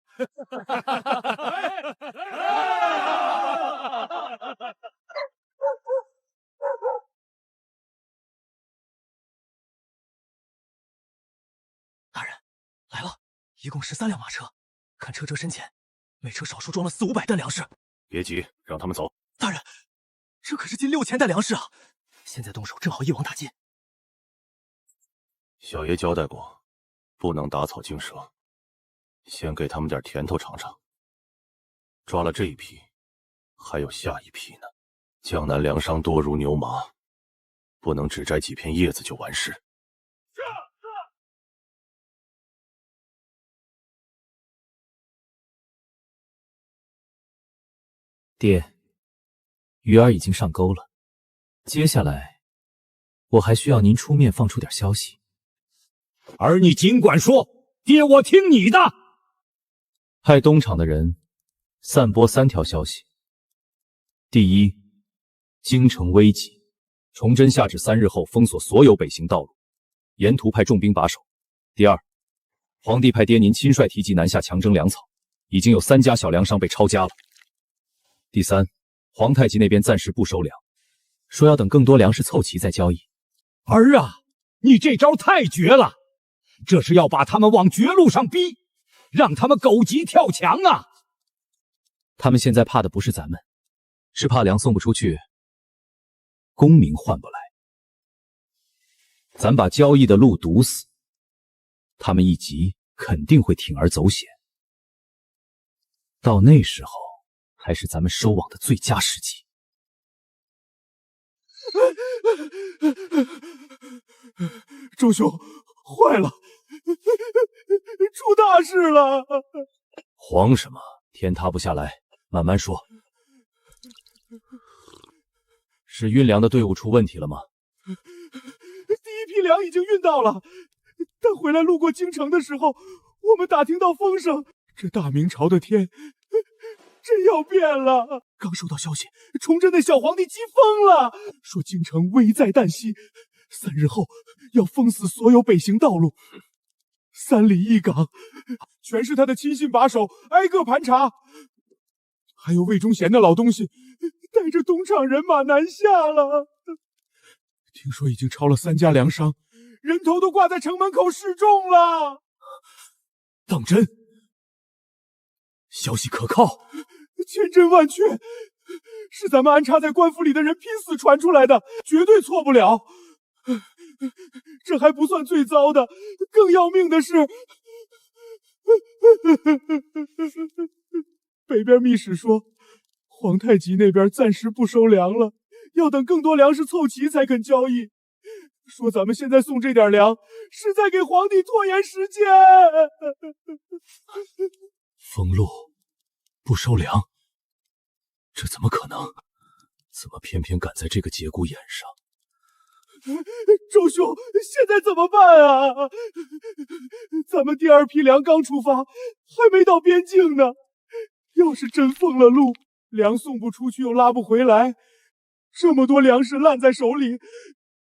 大人，来了，一共13辆马车，看车辙深浅，每车少说装了400-500担粮食。别急，让他们走。大人，这可是近6000担粮食啊！现在动手正好一网打尽。小爷交代过，不能打草惊蛇，先给他们点甜头尝尝。抓了这一批，还有下一批呢。江南粮商多如牛马，不能只摘几片叶子就完事。爹，鱼儿已经上钩了，接下来我还需要您出面放出点消息。儿你尽管说，爹我听你的。派东厂的人散播3条消息：第一，京城危急，崇祯下旨3日后封锁所有北行道路，沿途派重兵把守。第二，皇帝派爹您亲率提级南下强征粮草，已经有3家小粮商被抄家了。第三，皇太极那边暂时不收粮，说要等更多粮食凑齐再交易。儿啊，你这招太绝了，这是要把他们往绝路上逼，让他们狗急跳墙啊！他们现在怕的不是咱们，是怕粮送不出去，功名换不来。咱把交易的路堵死，他们一急肯定会铤而走险。到那时候，才是咱们收网的最佳时机。周兄，坏了，出大事了！慌什么？天塌不下来，慢慢说。是运粮的队伍出问题了吗？第一批粮已经运到了，但回来路过京城的时候，我们打听到风声，这大明朝的天真要变了。刚收到消息，崇祯的小皇帝急疯了，说京城危在旦夕，3日后要封死所有北行道路，3里1岗，全是他的亲信把守，挨个盘查。还有魏忠贤的老东西带着东厂人马南下了，听说已经抄了3家粮商，人头都挂在城门口示众了。当真？消息可靠？千真万确，是咱们安插在官府里的人拼死传出来的，绝对错不了。这还不算最糟的，更要命的是，北边密使说，皇太极那边暂时不收粮了，要等更多粮食凑齐才肯交易。说咱们现在送这点粮，是在给皇帝拖延时间。封路，不收粮，这怎么可能？怎么偏偏赶在这个节骨眼上？周兄，现在怎么办啊？咱们第2批粮刚出发，还没到边境呢。要是真封了路，粮送不出去又拉不回来，这么多粮食烂在手里，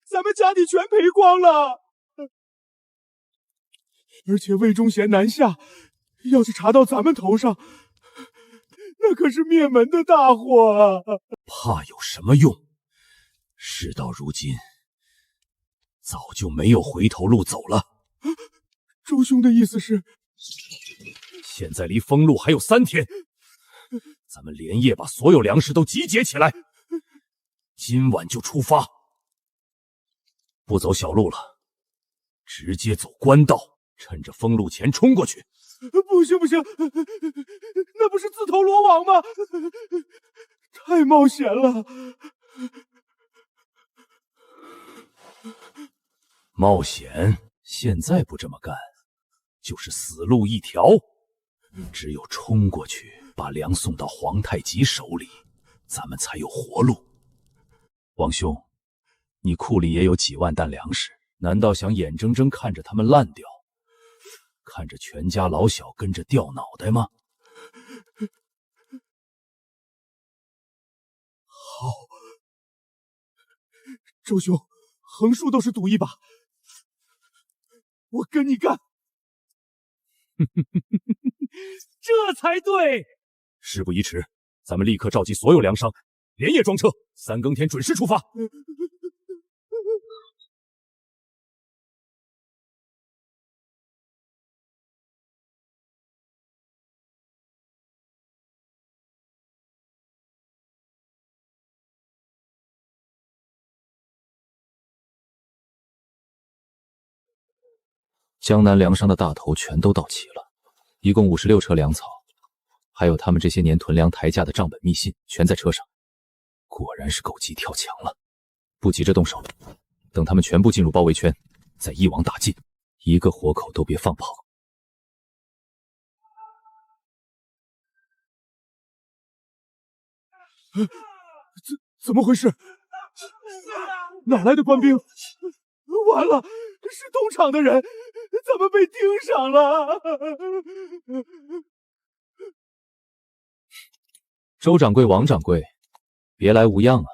咱们家底全赔光了。而且魏忠贤南下，要是查到咱们头上，那可是灭门的大祸啊！怕有什么用？事到如今，早就没有回头路走了。周兄的意思是，现在离封路还有3天，咱们连夜把所有粮食都集结起来，今晚就出发。不走小路了，直接走官道，趁着封路前冲过去。不行不行，那不是自投罗网吗？太冒险了。冒险？现在不这么干，就是死路一条。只有冲过去，把粮送到皇太极手里，咱们才有活路。王兄，你库里也有几万担粮食，难道想眼睁睁看着他们烂掉，看着全家老小跟着掉脑袋吗？好，周兄，横竖都是赌一把，我跟你干。这才对。事不宜迟，咱们立刻召集所有粮商，连夜装车，3更天准时出发。江南粮商的大头全都到齐了，一共56车粮草，还有他们这些年囤粮抬价的账本密信，全在车上。果然是狗急跳墙了，不急着动手，等他们全部进入包围圈，再一网打尽，一个活口都别放跑。怎么回事？哪来的官兵？完了，是东厂的人，咱们被盯上了。周掌柜、王掌柜，别来无恙啊！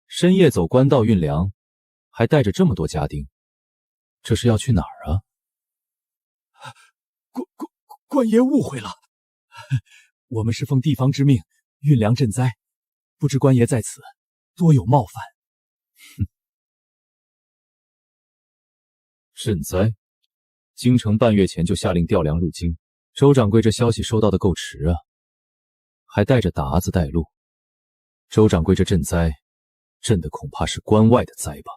深夜走官道运粮，还带着这么多家丁，这是要去哪儿啊？官爷误会了，我们是奉地方之命运粮赈灾，不知官爷在此多有冒犯。赈灾？京城半月前就下令调粮入京，周掌柜这消息收到的够迟啊，还带着鞑子带路。周掌柜这赈灾，赈的恐怕是关外的灾吧？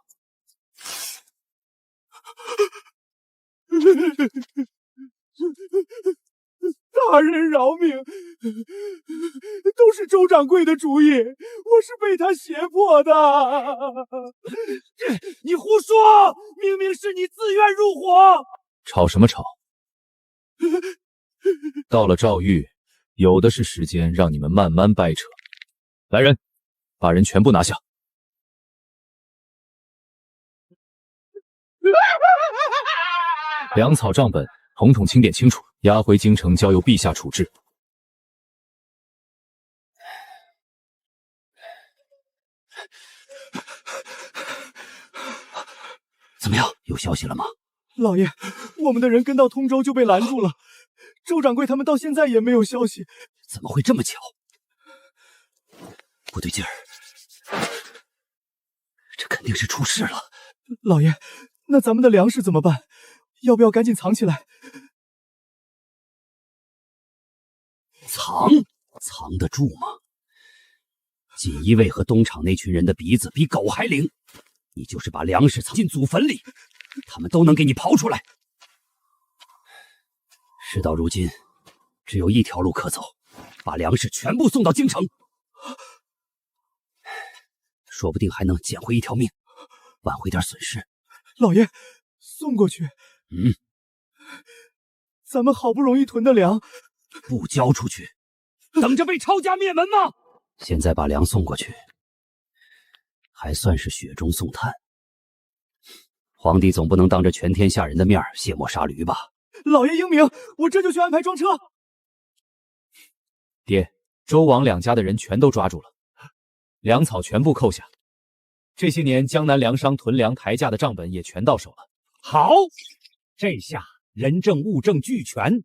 大人饶命，都是周掌柜的主意，我是被他胁迫的。你胡说，明明是你自愿入伙。吵什么吵？到了诏狱，有的是时间让你们慢慢掰扯。来人，把人全部拿下。粮草账本统统清点清楚，押回京城，交由陛下处置。怎么样？有消息了吗？老爷，我们的人跟到通州就被拦住了，周掌柜他们到现在也没有消息。怎么会这么巧？不对劲儿，这肯定是出事了。老爷，那咱们的粮食怎么办？要不要赶紧藏起来？藏得住吗？锦衣卫和东厂那群人的鼻子比狗还灵，你就是把粮食藏进祖坟里，他们都能给你刨出来。事到如今，只有一条路可走，把粮食全部送到京城，说不定还能捡回一条命，挽回点损失。老爷，送过去。咱们好不容易囤的粮，不交出去，等着被抄家灭门吗？现在把粮送过去，还算是雪中送炭。皇帝总不能当着全天下人的面卸磨杀驴吧？老爷英明，我这就去安排装车。爹，周王两家的人全都抓住了，粮草全部扣下。这些年江南粮商囤粮抬价的账本也全到手了。好，这下人证物证俱全，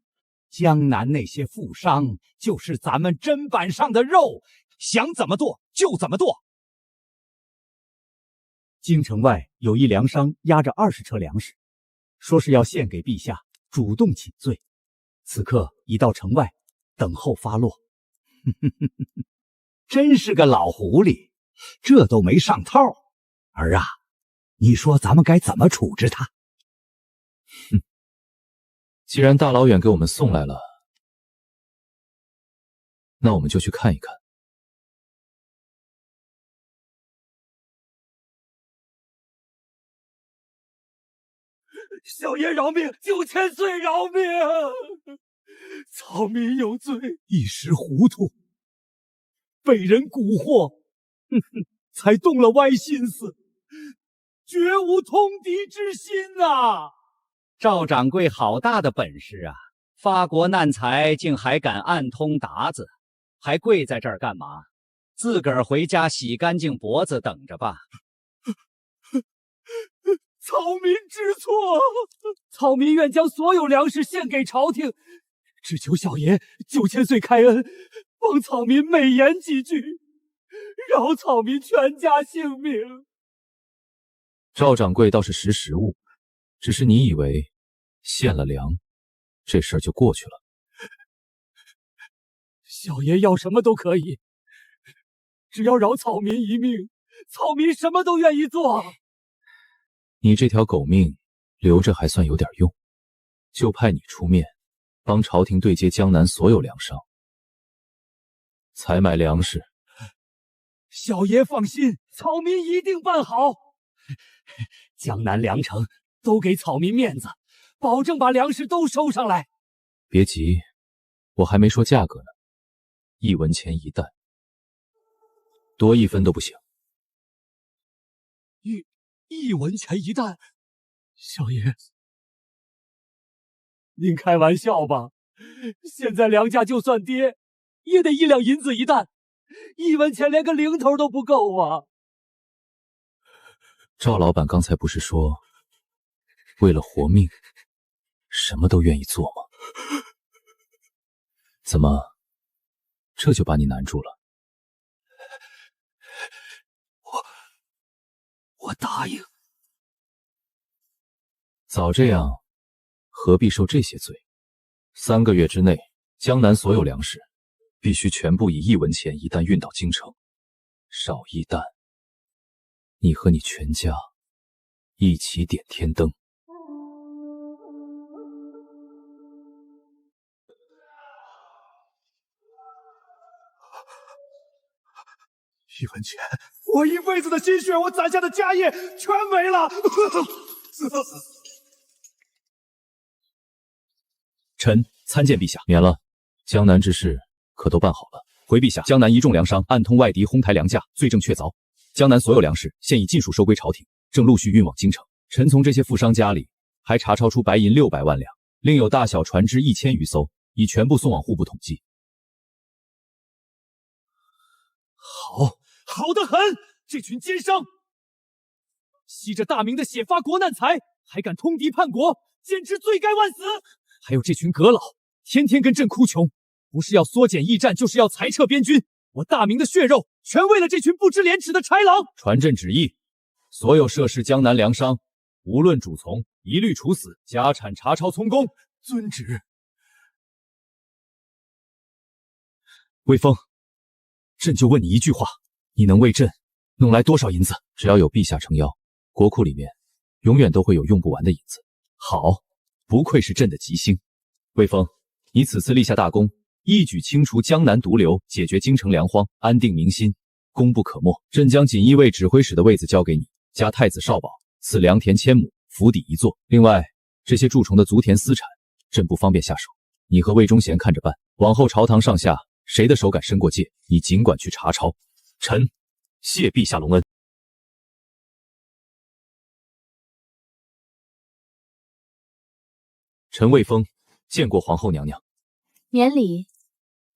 江南那些富商就是咱们砧板上的肉，想怎么剁就怎么剁。京城外有一粮商押着20车粮食，说是要献给陛下，主动请罪，此刻已到城外等候发落。真是个老狐狸，这都没上套。儿啊，你说咱们该怎么处置他？既然大老远给我们送来了，那我们就去看一看。小爷饶命，9000岁饶命！草民有罪，一时糊涂，被人蛊惑，才动了歪心思，绝无通敌之心呐！赵掌柜好大的本事啊！发国难财，竟还敢暗通鞑子，还跪在这儿干嘛？自个儿回家洗干净脖子等着吧。草民知错，草民愿将所有粮食献给朝廷，只求小爷9000岁开恩，帮草民美言几句，饶草民全家性命。赵掌柜倒是识时务，只是你以为献了粮，这事儿就过去了？小爷要什么都可以，只要饶草民一命，草民什么都愿意做。你这条狗命留着还算有点用，就派你出面帮朝廷对接江南所有粮商，采买粮食。小爷放心，草民一定办好。江南粮城都给草民面子，保证把粮食都收上来。别急，我还没说价格呢，1文钱1担，多1分都不行。1文钱一担。小爷，您开玩笑吧？现在粮价就算跌，也得1两银子一担，1文钱连个零头都不够啊！赵老板刚才不是说，为了活命，什么都愿意做吗？怎么，这就把你难住了？我答应。早这样，何必受这些罪？3个月之内，江南所有粮食必须全部以1文钱一担运到京城，少1担，你和你全家一起点天灯。1文钱，我一辈子的心血，我攒下的家业全没了。臣参见陛下。免了，江南之事可都办好了。回陛下，江南一众粮商暗通外敌，哄抬粮价，罪证确凿。江南所有粮食现已尽数收归朝廷，正陆续运往京城。臣从这些富商家里还查抄出白银600万两，另有大小船只1000余艘，已全部送往户部统计。好得很！这群奸商吸着大明的血发国难财，还敢通敌叛国，简直罪该万死！还有这群阁老，天天跟朕哭穷，不是要缩减驿站，就是要裁撤边军。我大明的血肉，全为了这群不知廉耻的豺狼！传朕旨意，所有涉事江南粮商，无论主从，一律处死，家产查抄充公。遵旨。魏峰，朕就问你一句话，你能为朕弄来多少银子？只要有陛下撑腰，国库里面永远都会有用不完的银子。好，不愧是朕的吉星。魏峰，你此次立下大功，一举清除江南毒瘤，解决京城粮荒，安定民心，功不可没。朕将锦衣卫指挥使的位子交给你，加太子少保，赐良田1000亩，府邸1座。另外，这些蛀虫的族田私产，朕不方便下手，你和魏忠贤看着办。往后朝堂上下谁的手敢伸过界，你尽管去查抄。臣谢陛下隆恩。臣魏峰见过皇后娘娘。免礼。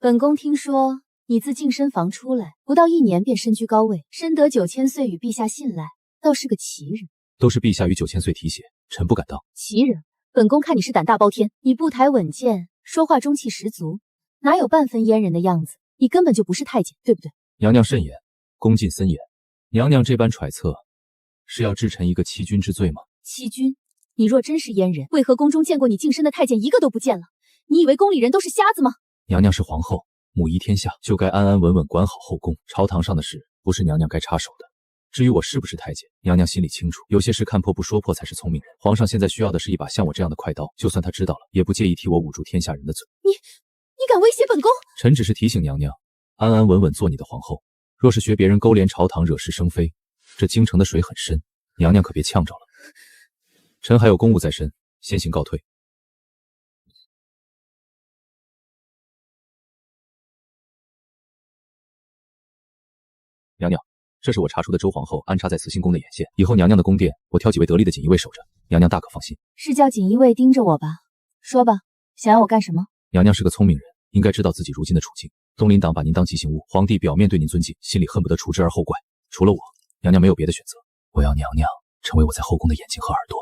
本宫听说你自净身房出来，不到1年便身居高位，深得9000岁与陛下信赖，倒是个奇人。都是陛下与9000岁提携，臣不敢当。奇人，本宫看你是胆大包天，你步抬稳健，说话中气十足，哪有半分阉人的样子？你根本就不是太监，对不对？娘娘慎言，恭敬森严。娘娘这般揣测，是要治臣一个欺君之罪吗？欺君？你若真是阉人，为何宫中见过你净身的太监一个都不见了？你以为宫里人都是瞎子吗？娘娘是皇后，母仪天下，就该安安稳稳管好后宫。朝堂上的事，不是娘娘该插手的。至于我是不是太监，娘娘心里清楚，有些事看破不说破才是聪明人。皇上现在需要的是一把像我这样的快刀，就算他知道了，也不介意替我捂住天下人的嘴。你敢威胁本宫？臣只是提醒娘娘，安安稳稳做你的皇后。若是学别人勾连朝堂，惹是生非，这京城的水很深，娘娘可别呛着了。臣还有公务在身，先行告退。娘娘，这是我查出的周皇后安插在慈心宫的眼线，以后娘娘的宫殿，我挑几位得力的锦衣卫守着，娘娘大可放心。是叫锦衣卫盯着我吧？说吧，想要我干什么？娘娘是个聪明人，应该知道自己如今的处境。东林党把您当急行物，皇帝表面对您尊敬，心里恨不得除之而后怪。除了我，娘娘没有别的选择。我要娘娘成为我在后宫的眼睛和耳朵，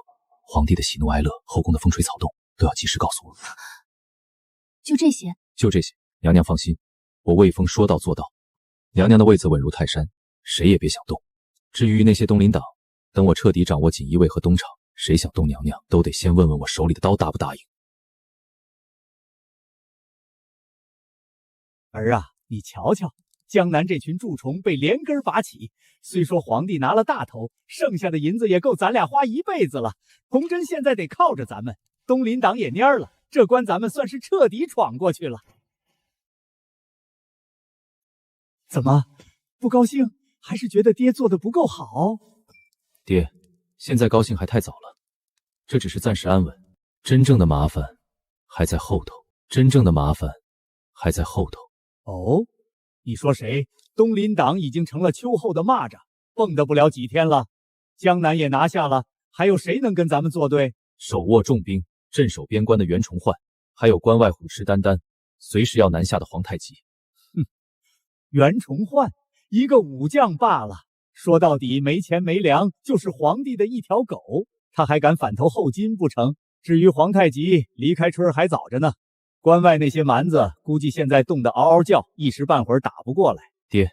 皇帝的喜怒哀乐，后宫的风吹草动，都要及时告诉我。就这些？就这些。娘娘放心，我魏峰说到做到。娘娘的位子稳如泰山，谁也别想动。至于那些东林党，等我彻底掌握锦衣卫和东厂，谁想动娘娘，都得先问问我手里的刀答不答应。儿啊，你瞧瞧，江南这群蛀虫被连根拔起。虽说皇帝拿了大头，剩下的银子也够咱俩花一辈子了。崇祯现在得靠着咱们，东林党也蔫了，这关咱们算是彻底闯过去了。怎么，不高兴？还是觉得爹做的不够好？爹，现在高兴还太早了，这只是暂时安稳，真正的麻烦还在后头。真正的麻烦还在后头。哦，你说谁？东林党已经成了秋后的蚂蚱，蹦跶不了几天了。江南也拿下了，还有谁能跟咱们作对？手握重兵，镇守边关的袁崇焕，还有关外虎视眈眈，随时要南下的皇太极。袁崇焕一个武将罢了，说到底没钱没粮，就是皇帝的一条狗，他还敢反投后金不成？至于皇太极，离开春还早着呢。关外那些蛮子，估计现在冻得嗷嗷叫，一时半会儿打不过来。爹，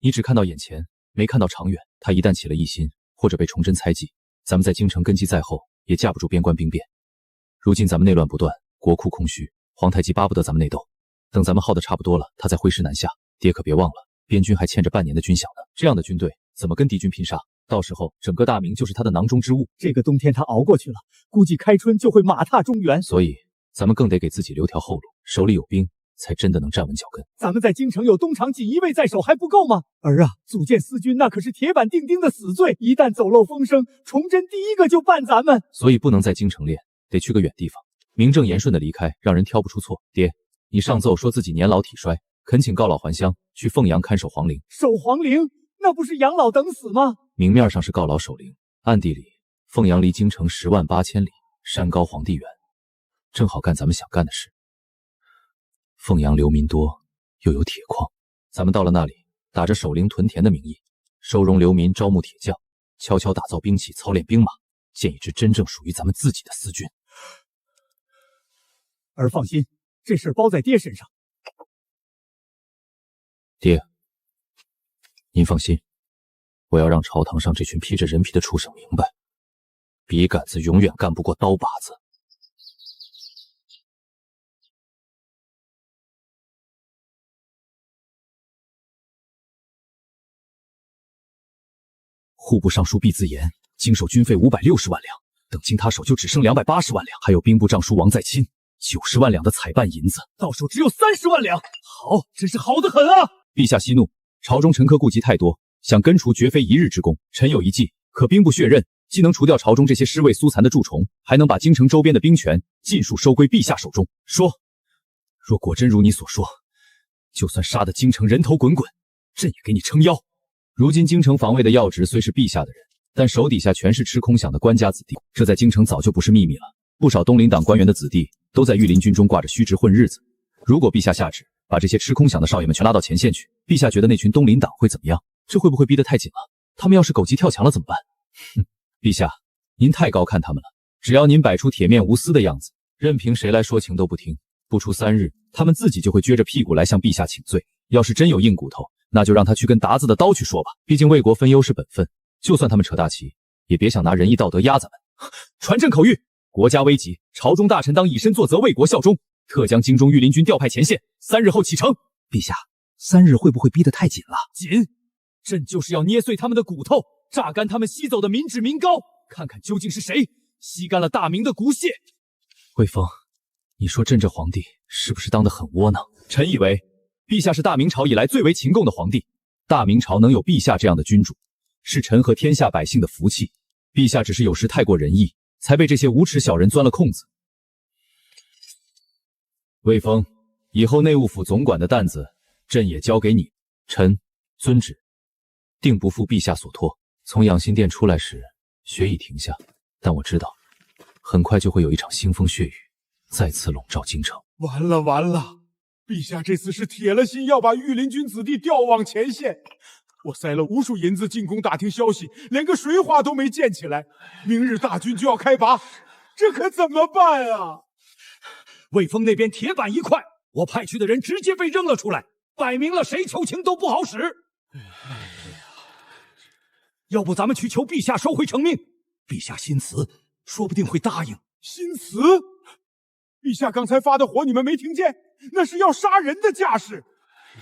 你只看到眼前，没看到长远。他一旦起了异心，或者被崇祯猜忌，咱们在京城根基在后，也架不住边关兵变。如今咱们内乱不断，国库空虚，皇太极巴不得咱们内斗。等咱们耗得差不多了，他再挥师南下。爹可别忘了，边军还欠着半年的军饷呢。这样的军队怎么跟敌军拼杀？到时候整个大明就是他的囊中之物。这个冬天他熬过去了，估计开春就会马踏中原。所以咱们更得给自己留条后路，手里有兵，才真的能站稳脚跟。咱们在京城有东厂锦衣卫在手还不够吗？儿啊，组建私军那可是铁板钉钉的死罪，一旦走漏风声，崇祯第一个就办咱们。所以不能在京城练，得去个远地方，名正言顺的离开，让人挑不出错。爹，你上奏说自己年老体衰，恳请告老还乡，去凤阳看守皇陵。守皇陵那不是养老等死吗？明面上是告老守陵，暗地里凤阳离京城108000里，山高皇帝远，正好干咱们想干的事。凤阳流民多，又有铁矿，咱们到了那里，打着守陵屯田的名义，收容流民，招募铁匠，悄悄打造兵器，操练兵马，建一支真正属于咱们自己的私军。儿放心，这事包在爹身上。爹，您放心，我要让朝堂上这群披着人皮的畜生明白，笔杆子永远干不过刀把子。户部尚书毕自言，经手军费560万两，等经他手就只剩280万两，还有兵部尚书王在钦90万两的采办银子，到手只有30万两。好，真是好得很啊！陛下息怒，朝中臣客顾忌太多，想根除绝非一日之功。臣有一计，可兵不血刃，既能除掉朝中这些尸位苏残的蛀虫，还能把京城周边的兵权尽数收归陛下手中。说，若果真如你所说，就算杀得京城人头滚滚，朕也给你撑腰。如今京城防卫的要职虽是陛下的人，但手底下全是吃空饷的官家子弟，这在京城早就不是秘密了。不少东林党官员的子弟都在御林军中挂着虚职混日子。如果陛下下旨，把这些吃空饷的少爷们全拉到前线去，陛下觉得那群东林党会怎么样？这会不会逼得太紧了？他们要是狗急跳墙了怎么办？哼，陛下，您太高看他们了。只要您摆出铁面无私的样子，任凭谁来说情都不听，不出3日，他们自己就会撅着屁股来向陛下请罪。要是真有硬骨头，那就让他去跟达子的刀去说吧。毕竟为国分忧是本分，就算他们扯大旗，也别想拿仁义道德压咱们。传朕口谕，国家危急，朝中大臣当以身作则，为国效忠，特将京中御林军调派前线，3日后启程。陛下，3日会不会逼得太紧了？紧，朕就是要捏碎他们的骨头，榨干他们吸走的民脂民膏，看看究竟是谁吸干了大明的骨血。魏峰，你说朕这皇帝是不是当得很窝囊？臣以为陛下是大明朝以来最为勤贡的皇帝，大明朝能有陛下这样的君主，是臣和天下百姓的福气。陛下只是有时太过仁义，才被这些无耻小人钻了空子。魏峰，以后内务府总管的担子，朕也交给你。臣遵旨，定不负陛下所托。从养心殿出来时，雪已停下，但我知道，很快就会有一场腥风血雨，再次笼罩京城。完了完了！陛下这次是铁了心要把御林军子弟调往前线，我塞了无数银子进宫打听消息，连个水花都没溅起来。明日大军就要开拔，这可怎么办啊？魏峰那边铁板一块，我派去的人直接被扔了出来，摆明了谁求情都不好使。要不咱们去求陛下收回成命？陛下新词，说不定会答应。新词？陛下刚才发的火你们没听见？那是要杀人的架势。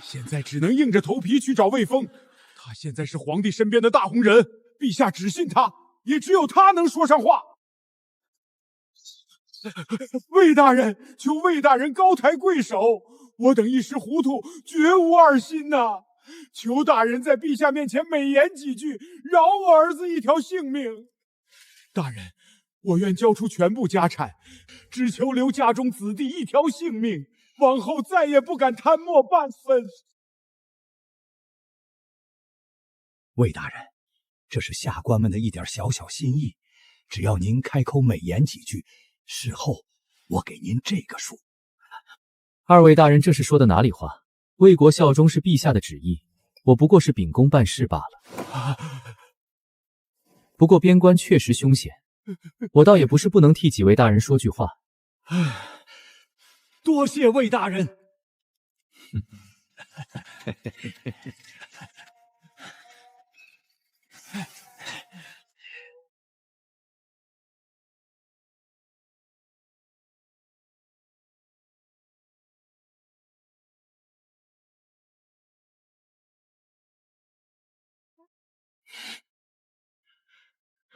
现在只能硬着头皮去找魏峰，他现在是皇帝身边的大红人，陛下只信他，也只有他能说上话。魏大人，求魏大人高抬贵手，我等一时糊涂，绝无二心呐！求大人在陛下面前美言几句，饶我儿子一条性命。大人，我愿交出全部家产，只求留家中子弟一条性命，往后再也不敢贪墨半分。魏大人，这是下官们的一点小小心意，只要您开口美言几句，事后我给您这个数。二位大人这是说的哪里话？为国效忠是陛下的旨意，我不过是秉公办事罢了。不过边关确实凶险，我倒也不是不能替几位大人说句话。多谢魏大人。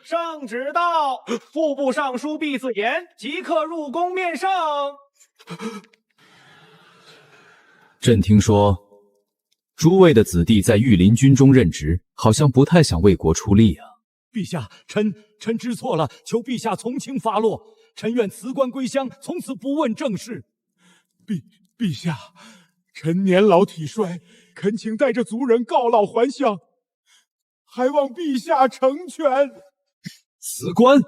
圣旨到，户部尚书毕自言即刻入宫面圣。朕听说，诸位的子弟在御林军中任职，好像不太想为国出力啊。陛下，臣知错了，求陛下从轻发落。臣愿辞官归乡，从此不问政事。陛下，臣年老体衰，恳请带着族人告老还乡，还望陛下成全。辞官？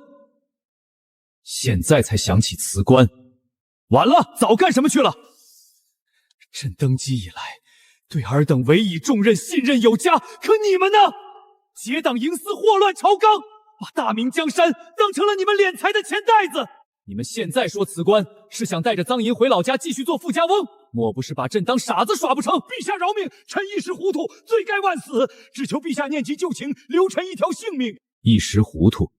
现在才想起辞官，晚了，早干什么去了？朕登基以来，对尔等委以重任，信任有加，可你们呢？结党营私，祸乱朝纲，把大明江山当成了你们敛财的钱袋子。你们现在说辞官，是想带着赃银回老家继续做富家翁？莫不是把朕当傻子耍不成？陛下饶命，臣一时糊涂，罪该万死，只求陛下念及旧情，留臣一条性命。一时糊涂，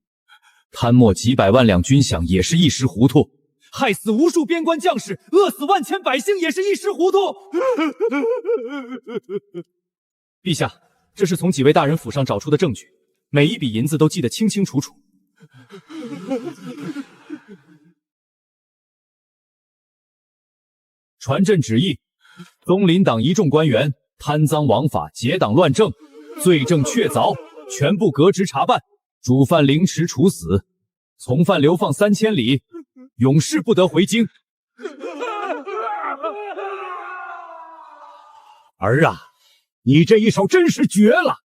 贪墨几百万两军饷也是一时糊涂，害死无数边关将士，饿死万千百姓也是一时糊涂。陛下，这是从几位大人府上找出的证据，每一笔银子都记得清清楚楚。传朕旨意，东林党一众官员贪赃枉法、结党乱政，罪证确凿，全部革职查办，主犯凌迟处死，从犯流放3000里，永世不得回京。儿啊，你这一手真是绝了！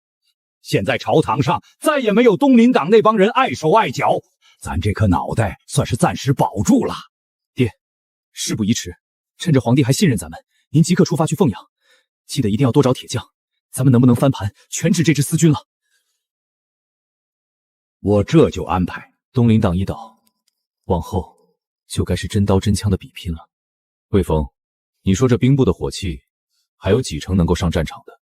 现在朝堂上再也没有东林党那帮人碍手碍脚，咱这颗脑袋算是暂时保住了。爹，事不宜迟，趁着皇帝还信任咱们，您即刻出发去凤阳，记得一定要多找铁匠，咱们能不能翻盘，全指这支私军了。我这就安排。东林党一倒，往后就该是真刀真枪的比拼了。魏峰，你说这兵部的火器还有几成能够上战场的？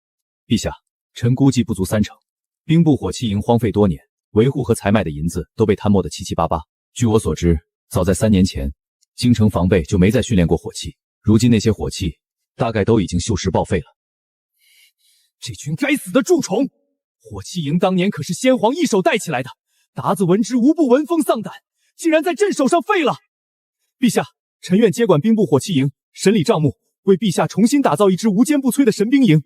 陛下，臣估计不足3成。兵部火器营荒废多年，维护和采买的银子都被贪墨得七七八八。据我所知，早在3年前，京城防备就没再训练过火器，如今那些火器大概都已经锈蚀报废了。这群该死的蛀虫！火器营当年可是先皇一手带起来的，鞑子闻之无不闻风丧胆，竟然在朕手上废了。陛下，臣愿接管兵部火器营，审理账目，为陛下重新打造一支无坚不摧的神兵营。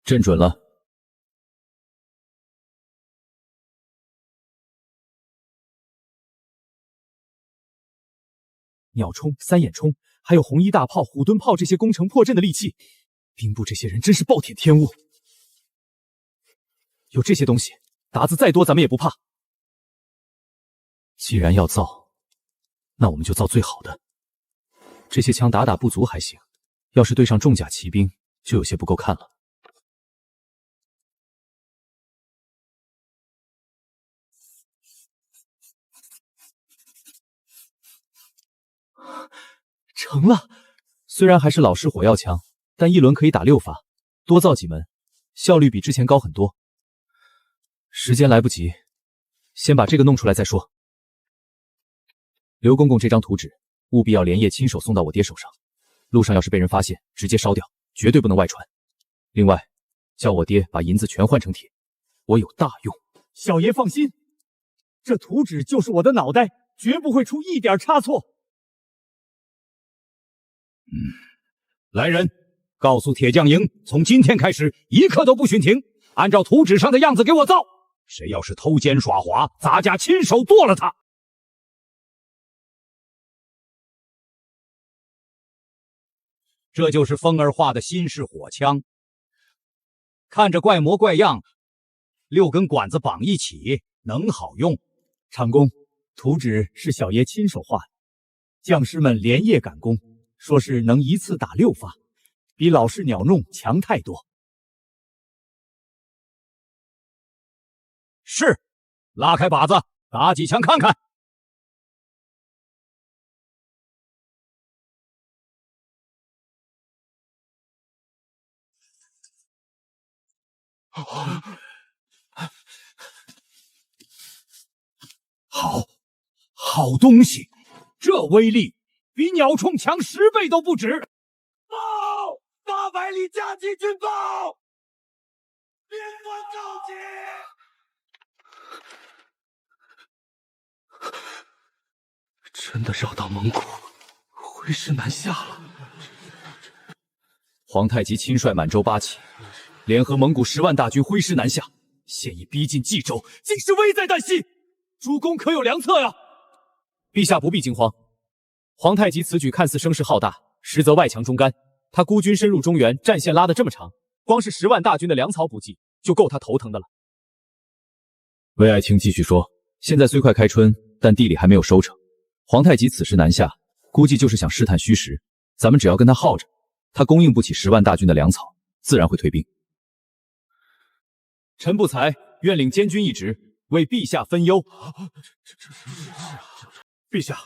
朕准了。鸟冲、三眼冲，还有红衣大炮、虎蹲炮这些攻城破阵的利器，兵部这些人真是暴殄天物。有这些东西，鞑子再多咱们也不怕。既然要造，那我们就造最好的。这些枪打不足还行，要是对上重甲骑兵，就有些不够看了。成了，虽然还是老式火药枪，但一轮可以打6发，多造几门，效率比之前高很多。时间来不及，先把这个弄出来再说。刘公公这张图纸，务必要连夜亲手送到我爹手上，路上要是被人发现，直接烧掉，绝对不能外传。另外，叫我爹把银子全换成铁，我有大用。小爷放心，这图纸就是我的脑袋，绝不会出一点差错。来人，告诉铁匠营，从今天开始，一刻都不许停，按照图纸上的样子给我造。谁要是偷奸耍滑，咱家亲手剁了他。这就是风儿画的新式火枪，看着怪模怪样，6根管子绑一起，能好用。长工，图纸是小爷亲手画的，将士们连夜赶工，说是能一次打6发，比老式鸟弄强太多。是，拉开靶子，打几枪看看。好东西，这威力比鸟铳强10倍都不止。报！800里加急军报！边关告急！真的绕到蒙古，挥师南下了。皇太极亲率满洲8旗，联合蒙古10万大军挥师南下，现已逼近冀州，竟是危在旦夕。主公可有良策呀？陛下不必惊慌，皇太极此举看似声势浩大，实则外强中干。他孤军深入中原，战线拉得这么长，光是10万大军的粮草补给就够他头疼的了。魏爱卿继续说，现在虽快开春，但地里还没有收成。皇太极此时南下，估计就是想试探虚实。咱们只要跟他耗着，他供应不起10万大军的粮草，自然会退兵。臣不才，愿领监军一职，为陛下分忧。陛下，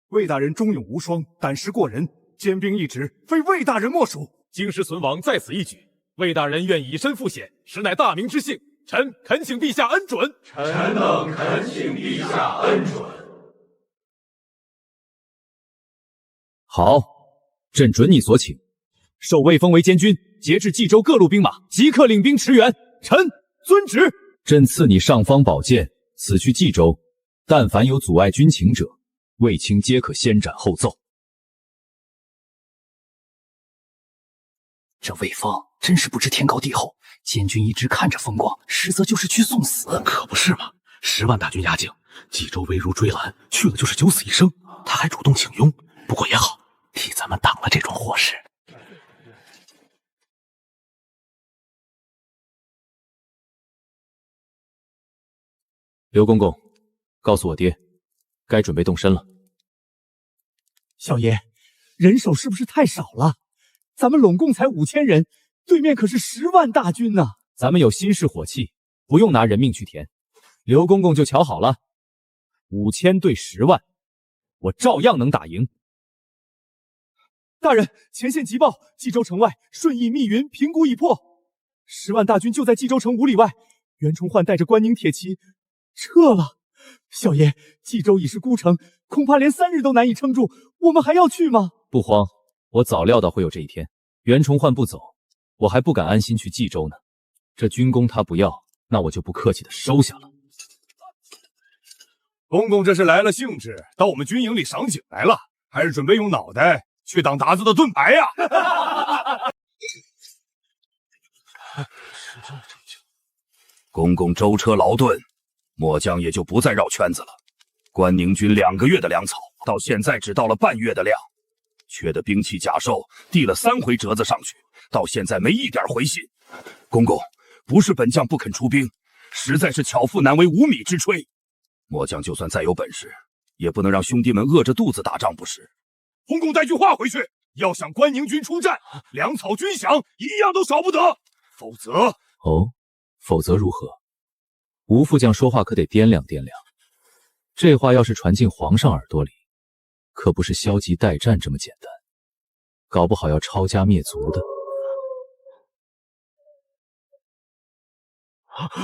魏大人忠勇无双，胆识过人，兼兵一职，非魏大人莫属。京师存亡在此一举，魏大人愿以身赴险，实乃大明之幸。臣恳请陛下恩准。臣等恳请陛下恩准。好，朕准你所请，授魏封为监军，节制冀州各路兵马，即刻领兵驰援。臣遵旨。朕赐你尚方宝剑，此去冀州，但凡有阻碍军情者，卫青皆可先斩后奏。这魏峰真是不知天高地厚，监军一直看着风光，实则就是去送死。可不是嘛，10万大军压境，冀州危如追蓝，去了就是9死1生。他还主动请缨，不过也好，替咱们挡了这种祸事。刘公公，告诉我爹，该准备动身了。小爷，人手是不是太少了？咱们拢共才5000人，对面可是10万大军呢。咱们有新式火器，不用拿人命去填。刘公公就瞧好了，5000对10万，我照样能打赢。大人，前线急报，冀州城外顺义密云平谷已破，10万大军就在冀州城5里外。袁崇焕带着关宁铁骑撤了。小爷，冀州已是孤城，恐怕连3日都难以撑住，我们还要去吗？不慌，我早料到会有这一天。袁崇焕不走，我还不敢安心去冀州呢。这军功他不要，那我就不客气的收下了。公公这是来了兴致，到我们军营里赏景来了，还是准备用脑袋去挡鞑子的盾牌呀？公公舟车劳顿，末将也就不再绕圈子了。关宁军2个月的粮草，到现在只到了半月的量，缺的兵器甲兽递了3回折子上去，到现在没一点回信。公公，不是本将不肯出兵，实在是巧妇难为无米之炊。末将就算再有本事，也不能让兄弟们饿着肚子打仗不是。公公带句话回去，要想关宁军出战，粮草军饷一样都少不得，否则否则如何？吴副将说话可得掂量掂量，这话要是传进皇上耳朵里，可不是消极待战这么简单，搞不好要抄家灭族的。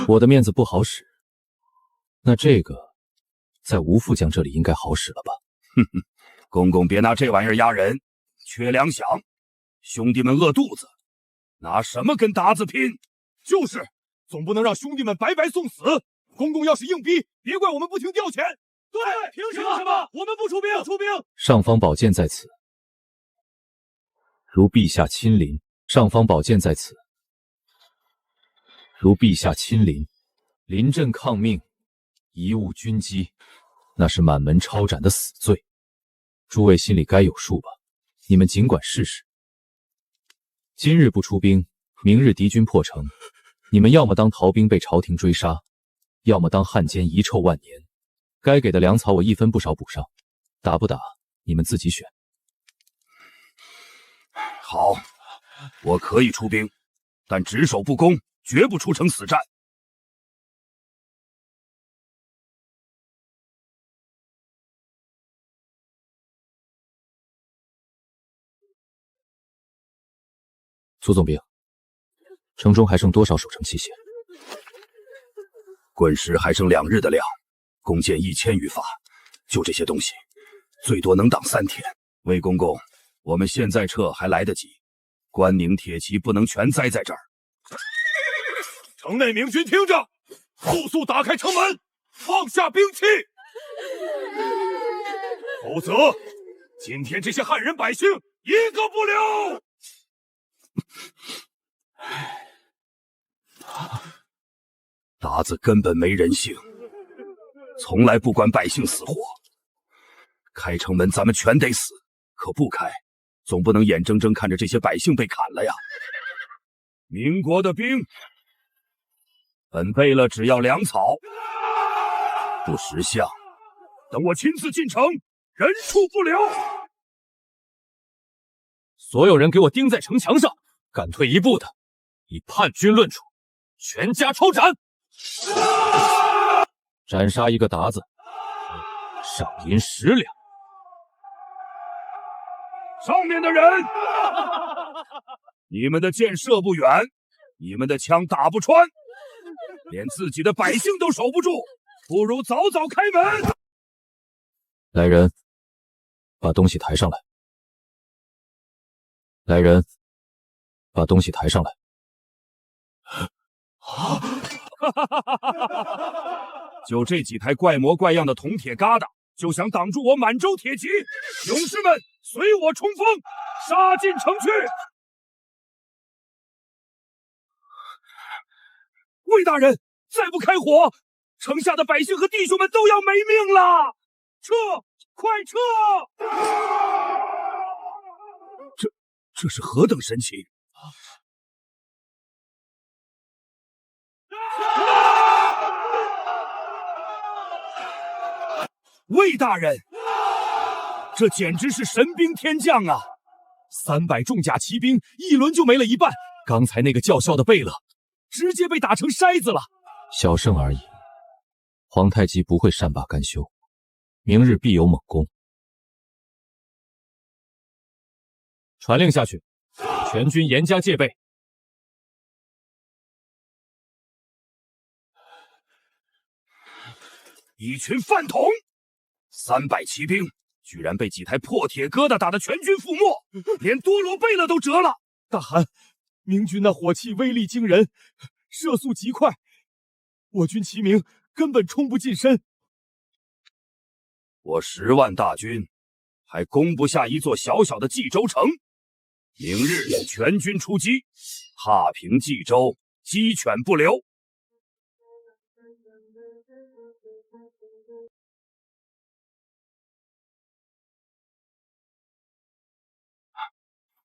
我的面子不好使，那这个在吴副将这里应该好使了吧？哼哼，公公别拿这玩意儿压人，缺粮饷，兄弟们饿肚子，拿什么跟鞑子拼？就是。总不能让兄弟们白白送死。公公要是硬逼，别怪我们不听调遣。对，凭什么？我们不出兵，尚方宝剑在此，如陛下亲临。尚方宝剑在此，如陛下亲临。临阵抗命，贻误军机，那是满门抄斩的死罪。诸位心里该有数吧？你们尽管试试。今日不出兵，明日敌军破城，你们要么当逃兵被朝廷追杀，要么当汉奸遗臭万年。该给的粮草我一分不少补上，打不打你们自己选。好，我可以出兵，但只守不攻，绝不出城死战。苏总兵，城中还剩多少守城器械？滚石还剩2日的粮，弓箭1000余发，就这些东西，最多能挡3天。魏公公，我们现在撤还来得及，关宁铁骑不能全栽在这儿。城内明军听着，速打开城门，放下兵器，否则今天这些汉人百姓一个不留。达子根本没人性，从来不管百姓死活。开城门咱们全得死，可不开，总不能眼睁睁看着这些百姓被砍了呀。民国的兵，本贝勒只要粮草，不识相。等我亲自进城，人畜不留。所有人给我盯在城墙上，敢退一步的，以叛军论处，全家抽斩。斩杀一个达子，赏银10两。上面的人，你们的箭射不远，你们的枪打不穿，连自己的百姓都守不住，不如早早开门。来人，把东西抬上来。来人，把东西抬上来。就这几台怪模怪样的铜铁疙瘩，就想挡住我满洲铁骑？勇士们，随我冲锋，杀进城去！魏大人，再不开火，城下的百姓和弟兄们都要没命了！撤，快撤！这是何等神情？魏大人，这简直是神兵天降啊！300重甲骑兵一轮就没了一半，刚才那个叫嚣的贝勒，直接被打成筛子了。小胜而已，皇太极不会善罢甘休，明日必有猛攻。传令下去，全军严加戒备。一群饭桶！300骑兵居然被几台破铁疙瘩打得全军覆没，连多罗贝勒都折了。大汗，明军那火器威力惊人，射速极快，我军骑兵根本冲不进身。我10万大军还攻不下一座小小的冀州城。明日全军出击，踏平冀州，鸡犬不留。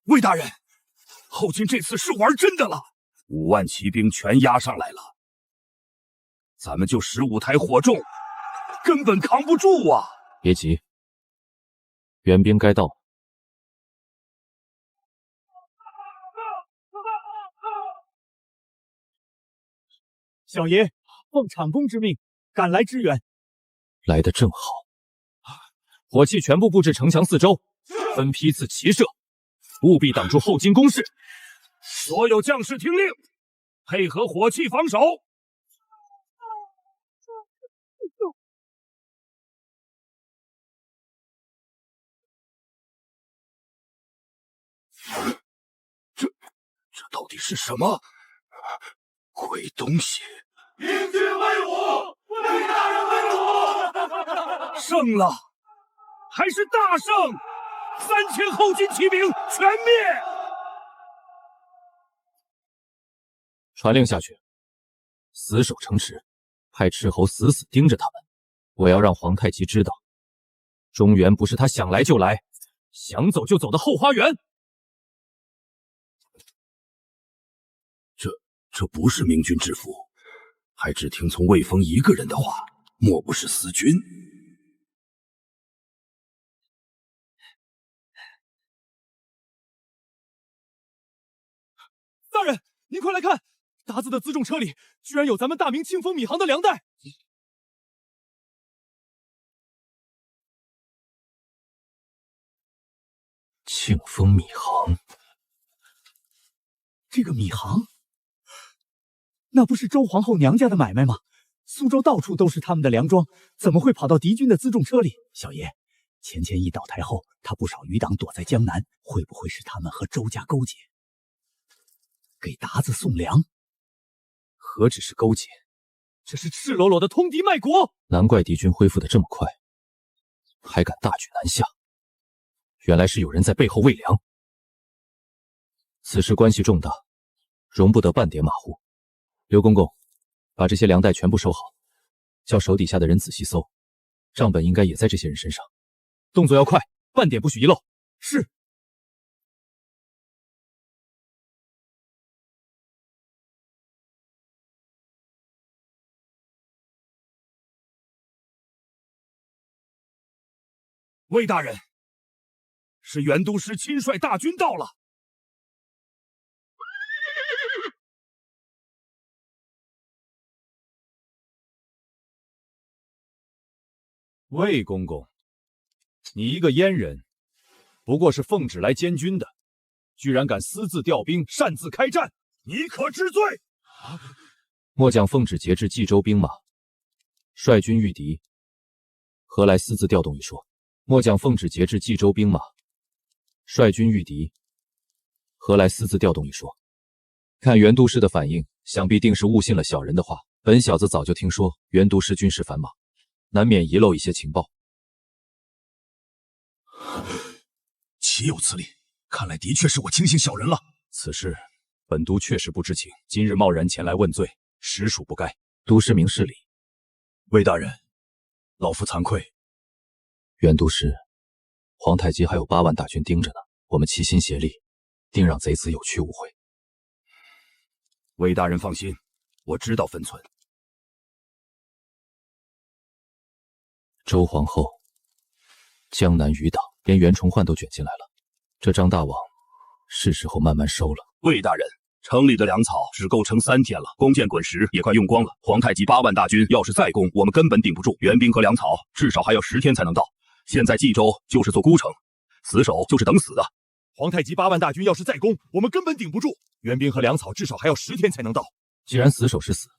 魏大人，后金这次是玩真的了，5万骑兵全压上来了，咱们就15台火重，根本扛不住啊！别急，援兵该到。小爷奉长公之命赶来支援，来得正好。火器全部布置城墙四周，分批次齐射，务必挡住后金攻势。所有将士听令，配合火器防守。这到底是什么鬼东西？明军威武，魏大人威武！胜了，还是大胜！3000后金骑兵全灭！传令下去，死守城池，派斥候死死盯着他们。我要让皇太极知道，中原不是他想来就来，想走就走的后花园。这不是明君之福，还只听从魏峰一个人的话，莫不是私君？大人，您快来看，达子的辎重车里居然有咱们大明庆丰米行的粮袋。庆丰米行，这个米行，那不是周皇后娘家的买卖吗？苏州到处都是他们的粮庄，怎么会跑到敌军的辎重车里？小爷，钱谦益倒台后，他不少余党躲在江南，会不会是他们和周家勾结，给达子送粮？何止是勾结，这是赤裸裸的通敌卖国！难怪敌军恢复得这么快，还敢大举南下。原来是有人在背后喂粮，此事关系重大，容不得半点马虎。刘公公，把这些粮袋全部收好，叫手底下的人仔细搜，账本应该也在这些人身上。动作要快，半点不许遗漏。是。魏大人，是袁都师亲率大军到了。魏公公，你一个阉人，不过是奉旨来监军的，居然敢私自调兵，擅自开战，你可知罪？末将奉旨节制冀州兵马，率军御敌，何来私自调动一说？末将奉旨节制冀州兵马，率军御敌，何来私自调动一说？看袁都师的反应，想必定是误信了小人的话。本小子早就听说袁都师军事繁忙，难免遗漏一些情报。岂有此理！看来的确是我轻信小人了。此事本都确实不知情，今日贸然前来问罪，实属不该。都师明事理。魏大人，老夫惭愧。袁都师，皇太极还有8万大军盯着呢，我们齐心协力，定让贼子有去无回。魏大人放心，我知道分寸。周皇后、江南余党，连袁崇焕都卷进来了，这张大网是时候慢慢收了。魏大人，城里的粮草只够撑3天了，弓箭滚石也快用光了。皇太极8万大军要是再攻，我们根本顶不住。援兵和粮草至少还要10天才能到。现在冀州就是座孤城，死守就是等死的。皇太极8万大军要是再攻，我们根本顶不住。援兵和粮草至少还要10天才能到。既然死守是死，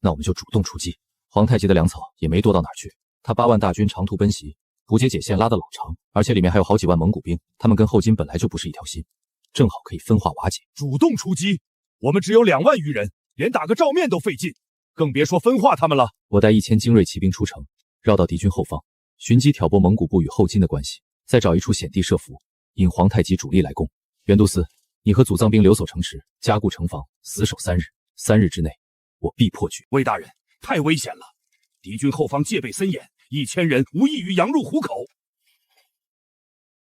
那我们就主动出击。皇太极的粮草也没多到哪儿去，他8万大军长途奔袭，蒲节解线拉得老长，而且里面还有好几万蒙古兵，他们跟后金本来就不是一条心，正好可以分化瓦解。主动出击，我们只有2万余人，连打个照面都费劲，更别说分化他们了。我带1000精锐骑兵出城，绕到敌军后方，寻机挑拨蒙古部与后金的关系，再找一处险地设伏，引皇太极主力来攻。袁都司，你和祖藏兵留守城池，加固城防，死守3日。3日之内，我必破局。魏大人，太危险了，敌军后方戒备森严，1000人无异于羊入虎口。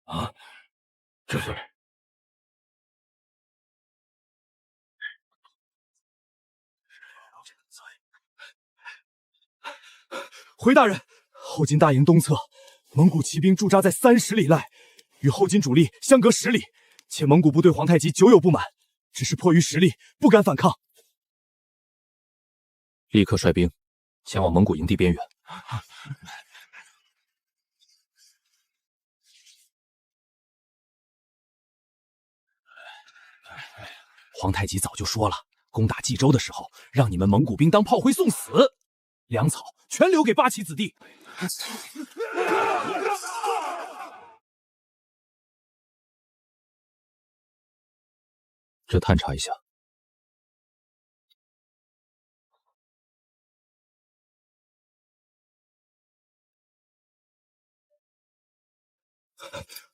啊，这是……回大人，后金大营东侧，蒙古骑兵驻扎在30里外，与后金主力相隔10里，且蒙古部对皇太极久有不满，只是迫于实力，不敢反抗。立刻率兵前往蒙古营地边缘。皇太极早就说了，攻打冀州的时候，让你们蒙古兵当炮灰送死，粮草全留给八旗子弟。这探查一下。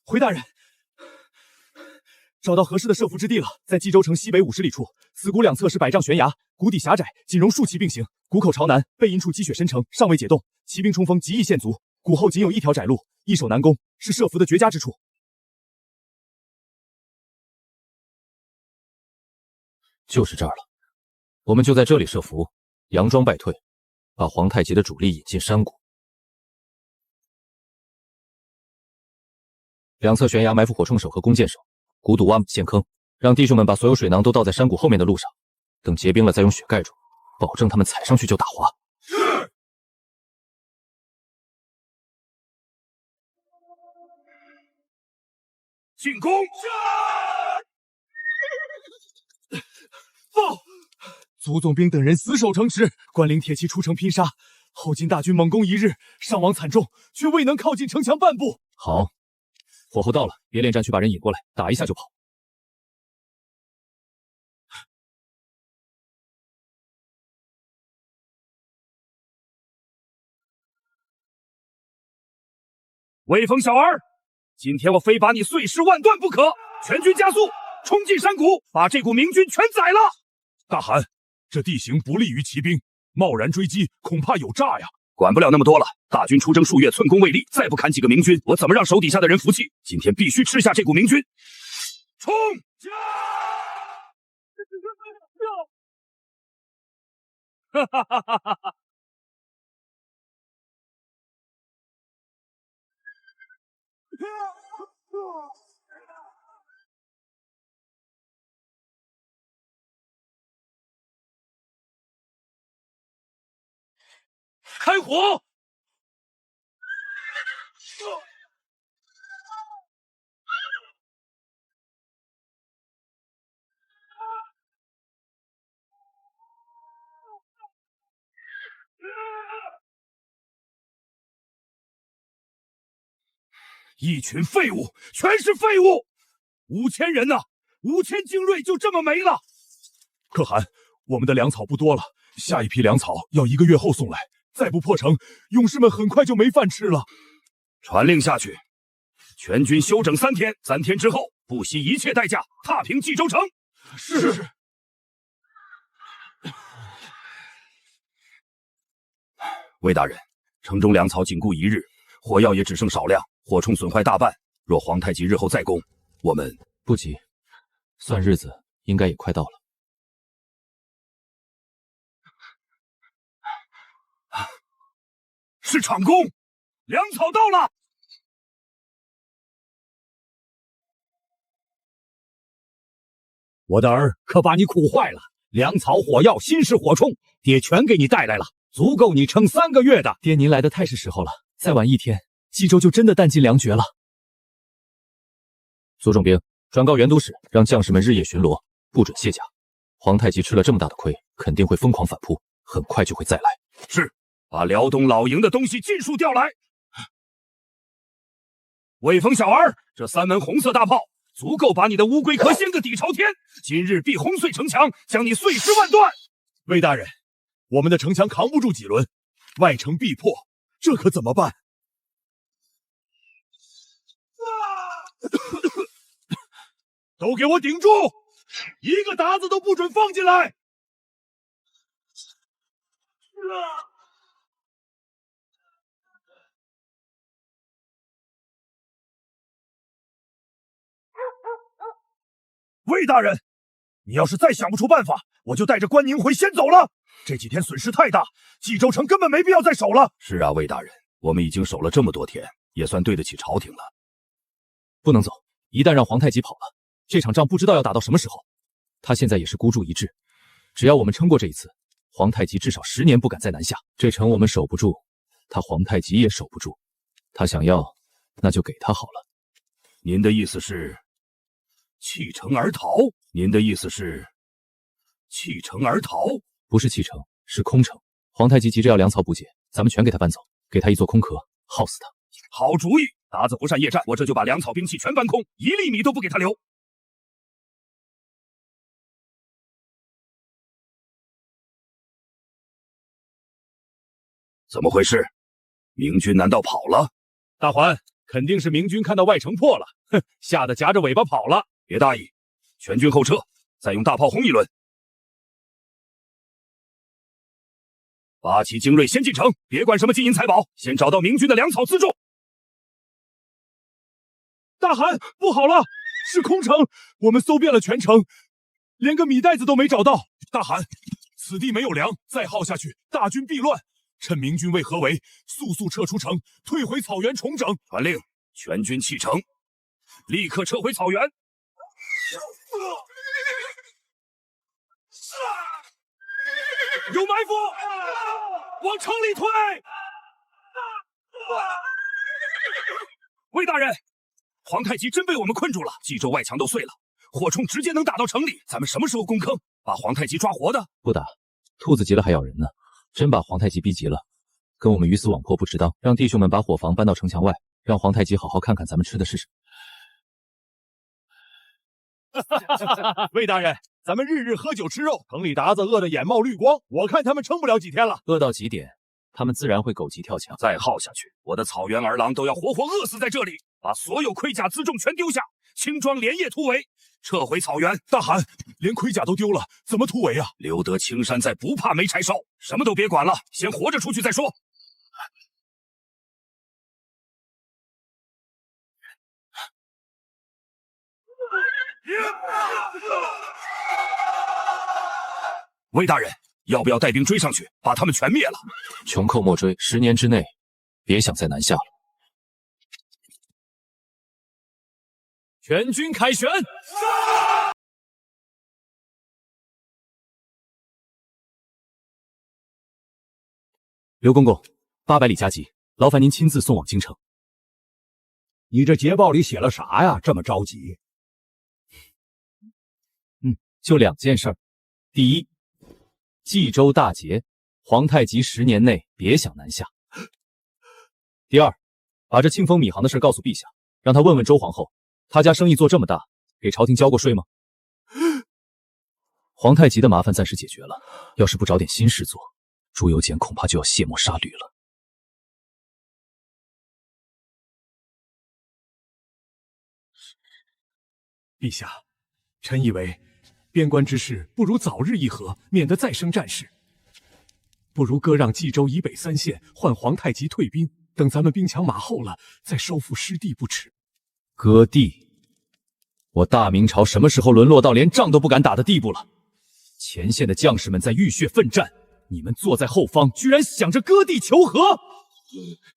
回大人，找到合适的设伏之地了，在冀州城西北50里处，此谷两侧是百丈悬崖，谷底狭窄，仅容数骑并行。谷口朝南，背阴处积雪深城，尚未解冻，骑兵冲锋极易陷足。谷后仅有一条窄路，易守难攻，是设伏的绝佳之处。就是这儿了。我们就在这里设伏，佯装败退，把皇太极的主力引进山谷。两侧悬崖埋伏火铳手和弓箭手，谷堵挖陷坑，让弟兄们把所有水囊都倒在山谷后面的路上，等结冰了再用雪盖住，保证他们踩上去就打滑。是。进攻！报！祖总兵等人死守城池，关灵铁骑出城拼杀，后金大军猛攻一日，伤亡惨重，却未能靠近城墙半步。好，火候到了，别恋战去把人引过来，打一下就跑。魏风小儿，今天我非把你碎尸万段不可！全军加速，冲进山谷，把这股明军全宰了！大汗，这地形不利于骑兵，贸然追击恐怕有诈呀！管不了那么多了，大军出征数月，寸功未立，再不砍几个明军，我怎么让手底下的人服气？今天必须吃下这股明军！冲！哈哈哈哈哈哈！开火！一群废物，全是废物！5000人呐，5000精锐就这么没了。可汗，我们的粮草不多了，下一批粮草要1个月后送来，再不破城，勇士们很快就没饭吃了。传令下去，全军休整3天，3天之后不惜一切代价踏平冀州城。是。魏大人，城中粮草仅顾1日，火药也只剩少量，火铳损坏大半。若皇太极日后再攻，我们不急，算日子应该也快到了。是场攻，粮草到了。我的儿可把你苦坏了，粮草、火药、新式火铳，爹全给你带来了，足够你撑3个月的。爹，您来的太是时候了，再晚1天，冀州就真的弹尽粮绝了。苏重兵，转告袁都使，让将士们日夜巡逻，不准卸甲。皇太极吃了这么大的亏，肯定会疯狂反扑，很快就会再来。是。把辽东老营的东西尽数调来。魏风小儿，这3门红色大炮足够把你的乌龟壳掀个底朝天，今日必轰碎城墙，将你碎尸万段。魏大人，我们的城墙扛不住几轮，外城必破，这可怎么办？都给我顶住，一个鞑子都不准放进来！魏大人，你要是再想不出办法，我就带着关宁回先走了。这几天损失太大，冀州城根本没必要再守了。是啊，魏大人，我们已经守了这么多天，也算对得起朝廷了。不能走，一旦让皇太极跑了，这场仗不知道要打到什么时候。他现在也是孤注一掷，只要我们撑过这一次，皇太极至少10年不敢再南下。这城我们守不住，他皇太极也守不住。他想要，那就给他好了。您的意思是弃城而逃？您的意思是弃城而逃？不是弃城，是空城。皇太极急着要粮草补给，咱们全给他搬走，给他一座空壳，耗死他。好主意！鞑子不善夜战，我这就把粮草兵器全搬空，1粒米都不给他留。怎么回事？明军难道跑了？大环，肯定是明军看到外城破了，哼，吓得夹着尾巴跑了。别大意，全军后撤，再用大炮轰一轮。8旗精锐先进城，别管什么金银财宝，先找到明军的粮草辎重。大汗，不好了，是空城！我们搜遍了全城，连个米袋子都没找到。大汗，此地没有粮，再耗下去，大军必乱。趁明军未合围，速速撤出城，退回草原重整。传令，全军弃城，立刻撤回草原。有埋伏，往城里退。魏大人，皇太极真被我们困住了，冀州外墙都碎了，火铳直接能打到城里。咱们什么时候攻坑，把皇太极抓活的？不打，兔子急了还咬人呢。真把皇太极逼急了，跟我们鱼死网破不值当。让弟兄们把伙房搬到城墙外，让皇太极好好看看咱们吃的是什么。魏大人，咱们日日喝酒吃肉，城里鞑子饿得眼冒绿光，我看他们撑不了几天了。饿到极点，他们自然会狗急跳墙。再耗下去，我的草原儿郎都要活活饿死在这里。把所有盔甲辎重全丢下，轻装连夜突围，撤回草原。大汗，连盔甲都丢了，怎么突围啊？留得青山在，不怕没柴烧。什么都别管了，先活着出去再说。魏大人，要不要带兵追上去，把他们全灭了？穷寇莫追，10年之内，别想再南下了。全军凯旋！刘公公，800里加急，劳烦您亲自送往京城。你这捷报里写了啥呀？这么着急？就2件事儿。第一，冀州大捷，皇太极10年内别想南下。第二，把这庆丰米行的事告诉陛下，让他问问周皇后，他家生意做这么大，给朝廷交过税吗？皇太极的麻烦暂时解决了，要是不找点新事做，朱由检恐怕就要卸磨杀驴了。陛下，臣以为边关之事不如早日议和，免得再生战事。不如割让冀州以北3县，换皇太极退兵，等咱们兵强马厚了，再收复失地不迟。割地？我大明朝什么时候沦落到连仗都不敢打的地步了？前线的将士们在浴血奋战，你们坐在后方，居然想着割地求和！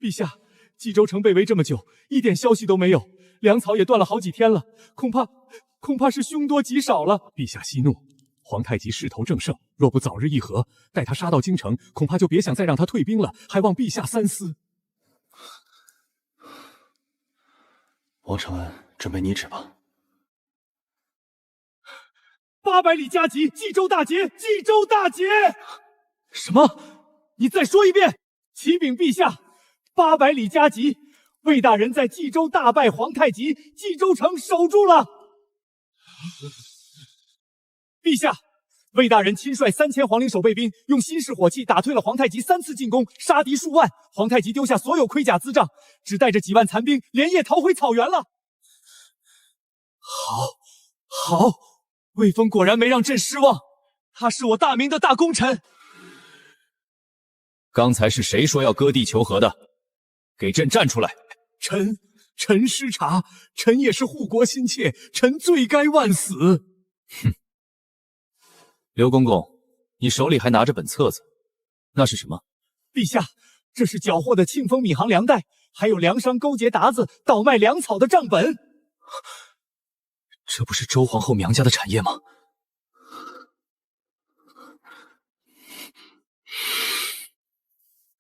陛下，冀州城被围这么久，一点消息都没有，粮草也断了好几天了，恐怕是凶多吉少了。陛下息怒，皇太极势头正盛，若不早日议和，待他杀到京城，恐怕就别想再让他退兵了，还望陛下三思。王承恩，准备拟旨吧。800里加急，冀州大捷，冀州大捷！什么？你再说一遍！启禀陛下，800里加急，魏大人在冀州大败皇太极，冀州城守住了。陛下，魏大人亲率3000皇陵守备兵，用新式火器打退了皇太极3次进攻，杀敌数万。皇太极丢下所有盔甲辎杖，只带着几万残兵，连夜逃回草原了。好，魏峰果然没让朕失望，他是我大明的大功臣。刚才是谁说要割地求和的？给朕站出来！臣失察，臣也是护国心切，臣罪该万死。哼，刘公公，你手里还拿着本册子，那是什么？陛下，这是缴获的庆丰米行粮袋，还有粮商勾结鞑子倒卖粮草的账本。这不是周皇后娘家的产业吗？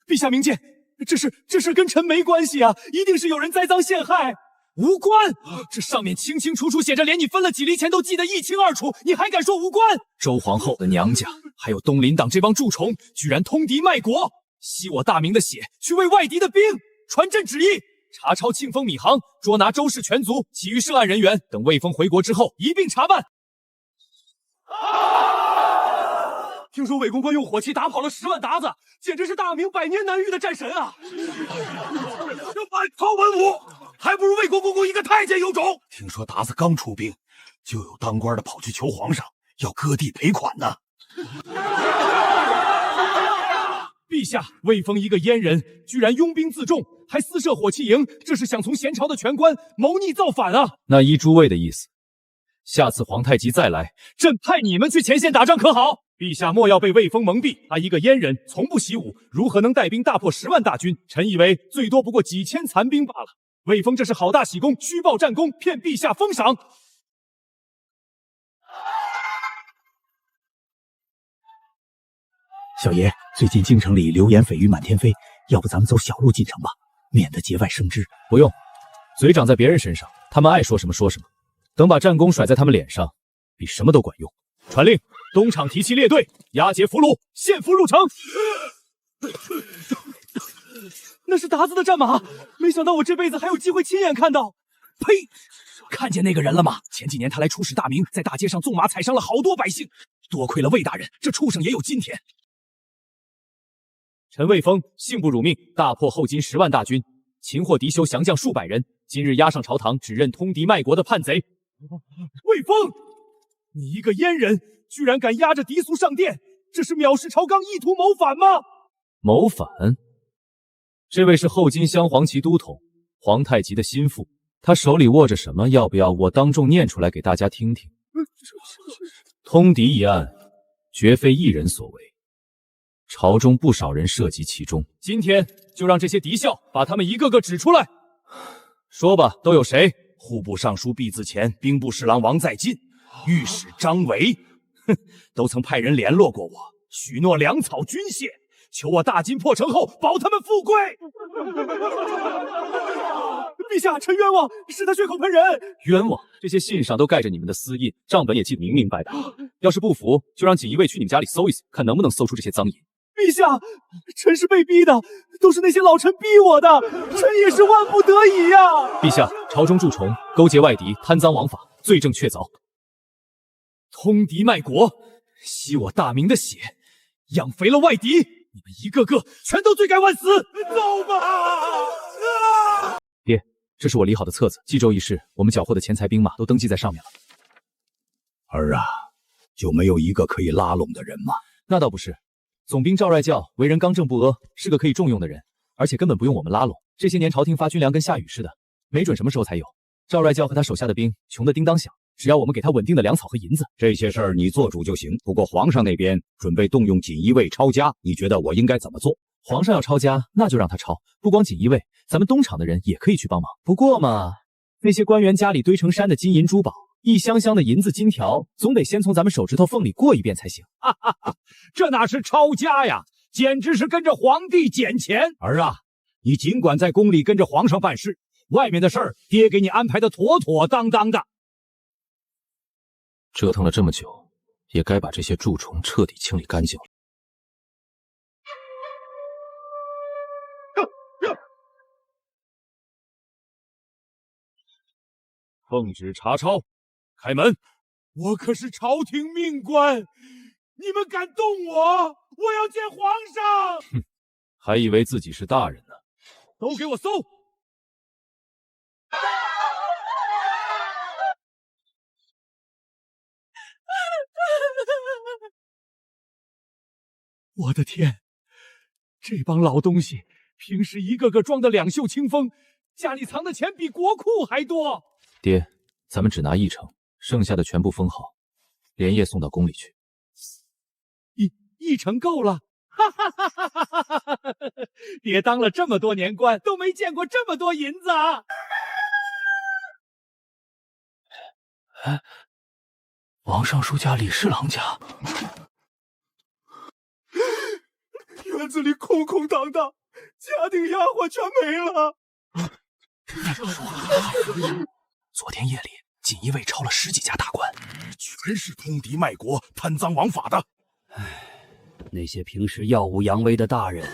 陛下明鉴，这事跟臣没关系啊，一定是有人栽赃陷害。无关，这上面清清楚楚写着，连你分了几厘钱都记得一清二楚，你还敢说无关？周皇后的娘家，还有东林党这帮蛀虫，居然通敌卖国，吸我大明的血，去为外敌的兵。传朕旨意，查抄庆丰米行，捉拿周氏全族，其余涉案人员，等魏峰回国之后一并查办。听说魏公关用火器打跑了10万鞑子，简直是大明100年难遇的战神啊！这满朝文武，还不如魏国公公一个太监有种。听说鞑子刚出兵，就有当官的跑去求皇上，要割地赔款呢。陛下，魏峰一个阉人，居然拥兵自重，还私设火器营，这是想从前朝的权官谋逆造反啊！那依诸位的意思，下次皇太极再来，朕派你们去前线打仗，可好？陛下莫要被魏风蒙蔽，他一个阉人，从不习武，如何能带兵大破10万大军？臣以为最多不过几千残兵罢了。魏风这是好大喜功，虚报战功，骗陛下封赏。小爷，最近京城里流言蜚语满天飞，要不咱们走小路进城吧，免得节外生枝。不用，嘴长在别人身上，他们爱说什么说什么。等把战功甩在他们脸上，比什么都管用。传令，东厂提骑列队，押解俘虏，献俘入城。那是达子的战马，没想到我这辈子还有机会亲眼看到。呸！看见那个人了吗？前几年他来出使大明，在大街上纵马踩伤了好多百姓，多亏了魏大人，这畜生也有今天。臣魏风幸不辱命，大破后金10万大军，擒获敌修降将数百人。今日押上朝堂，指认通敌卖国的叛贼。魏风，你一个阉人，居然敢押着敌俗上殿，这是藐视朝纲，意图谋反吗？谋反？这位是后金镶黄旗都统皇太极的心腹，他手里握着什么？要不要我当众念出来给大家听听？通敌一案，绝非一人所为。朝中不少人涉及其中，今天就让这些敌校把他们一个个指出来。说吧，都有谁？户部尚书毕自前、兵部侍郎王在晋、御史张维，都曾派人联络过我，许诺粮草军械，求我大金破城后保他们富贵。陛下，臣冤枉，是他血口喷人。冤枉！这些信上都盖着你们的私印，账本也记得明明白白。要是不服，就让锦衣卫去你们家里搜一搜，看能不能搜出这些赃银。陛下，臣是被逼的，都是那些老臣逼我的，臣也是万不得已呀。陛下，朝中蛀虫，勾结外敌，贪赃枉法，罪证确凿。通敌卖国，吸我大明的血，养肥了外敌，你们一个个全都罪该万死。走吧！爹，这是我理好的册子，冀州一事，我们缴获的钱财兵马都登记在上面了。儿啊，就没有一个可以拉拢的人吗？那倒不是。总兵赵帅教为人刚正不阿，是个可以重用的人，而且根本不用我们拉拢。这些年朝廷发军粮跟下雨似的，没准什么时候才有。赵帅教和他手下的兵穷得叮当响，只要我们给他稳定的粮草和银子，这些事儿你做主就行。不过皇上那边准备动用锦衣卫抄家，你觉得我应该怎么做？皇上要抄家，那就让他抄，不光锦衣卫，咱们东厂的人也可以去帮忙。不过嘛，那些官员家里堆成山的金银珠宝，一箱箱的银子金条，总得先从咱们手指头缝里过一遍才行。哈哈哈，这哪是抄家呀，简直是跟着皇帝捡钱。儿啊，你尽管在宫里跟着皇上办事，外面的事儿爹给你安排的妥妥当当的。折腾了这么久，也该把这些蛀虫彻底清理干净了。奉旨查抄，开门！我可是朝廷命官，你们敢动我，我要见皇上！哼，还以为自己是大人呢。都给我搜！我的天，这帮老东西平时一个个装的两袖清风，家里藏的钱比国库还多。爹，咱们只拿1成，剩下的全部封好，连夜送到宫里去。一成够了，哈哈哈哈哈哈！爹当了这么多年官，都没见过这么多银子啊！王尚书家、李侍郎家，院子里空空荡荡，家丁丫鬟全没了。昨天夜里，锦衣卫抄了10几家大官，全是通敌卖国、贪赃枉法的。那些平时耀武扬威的大人，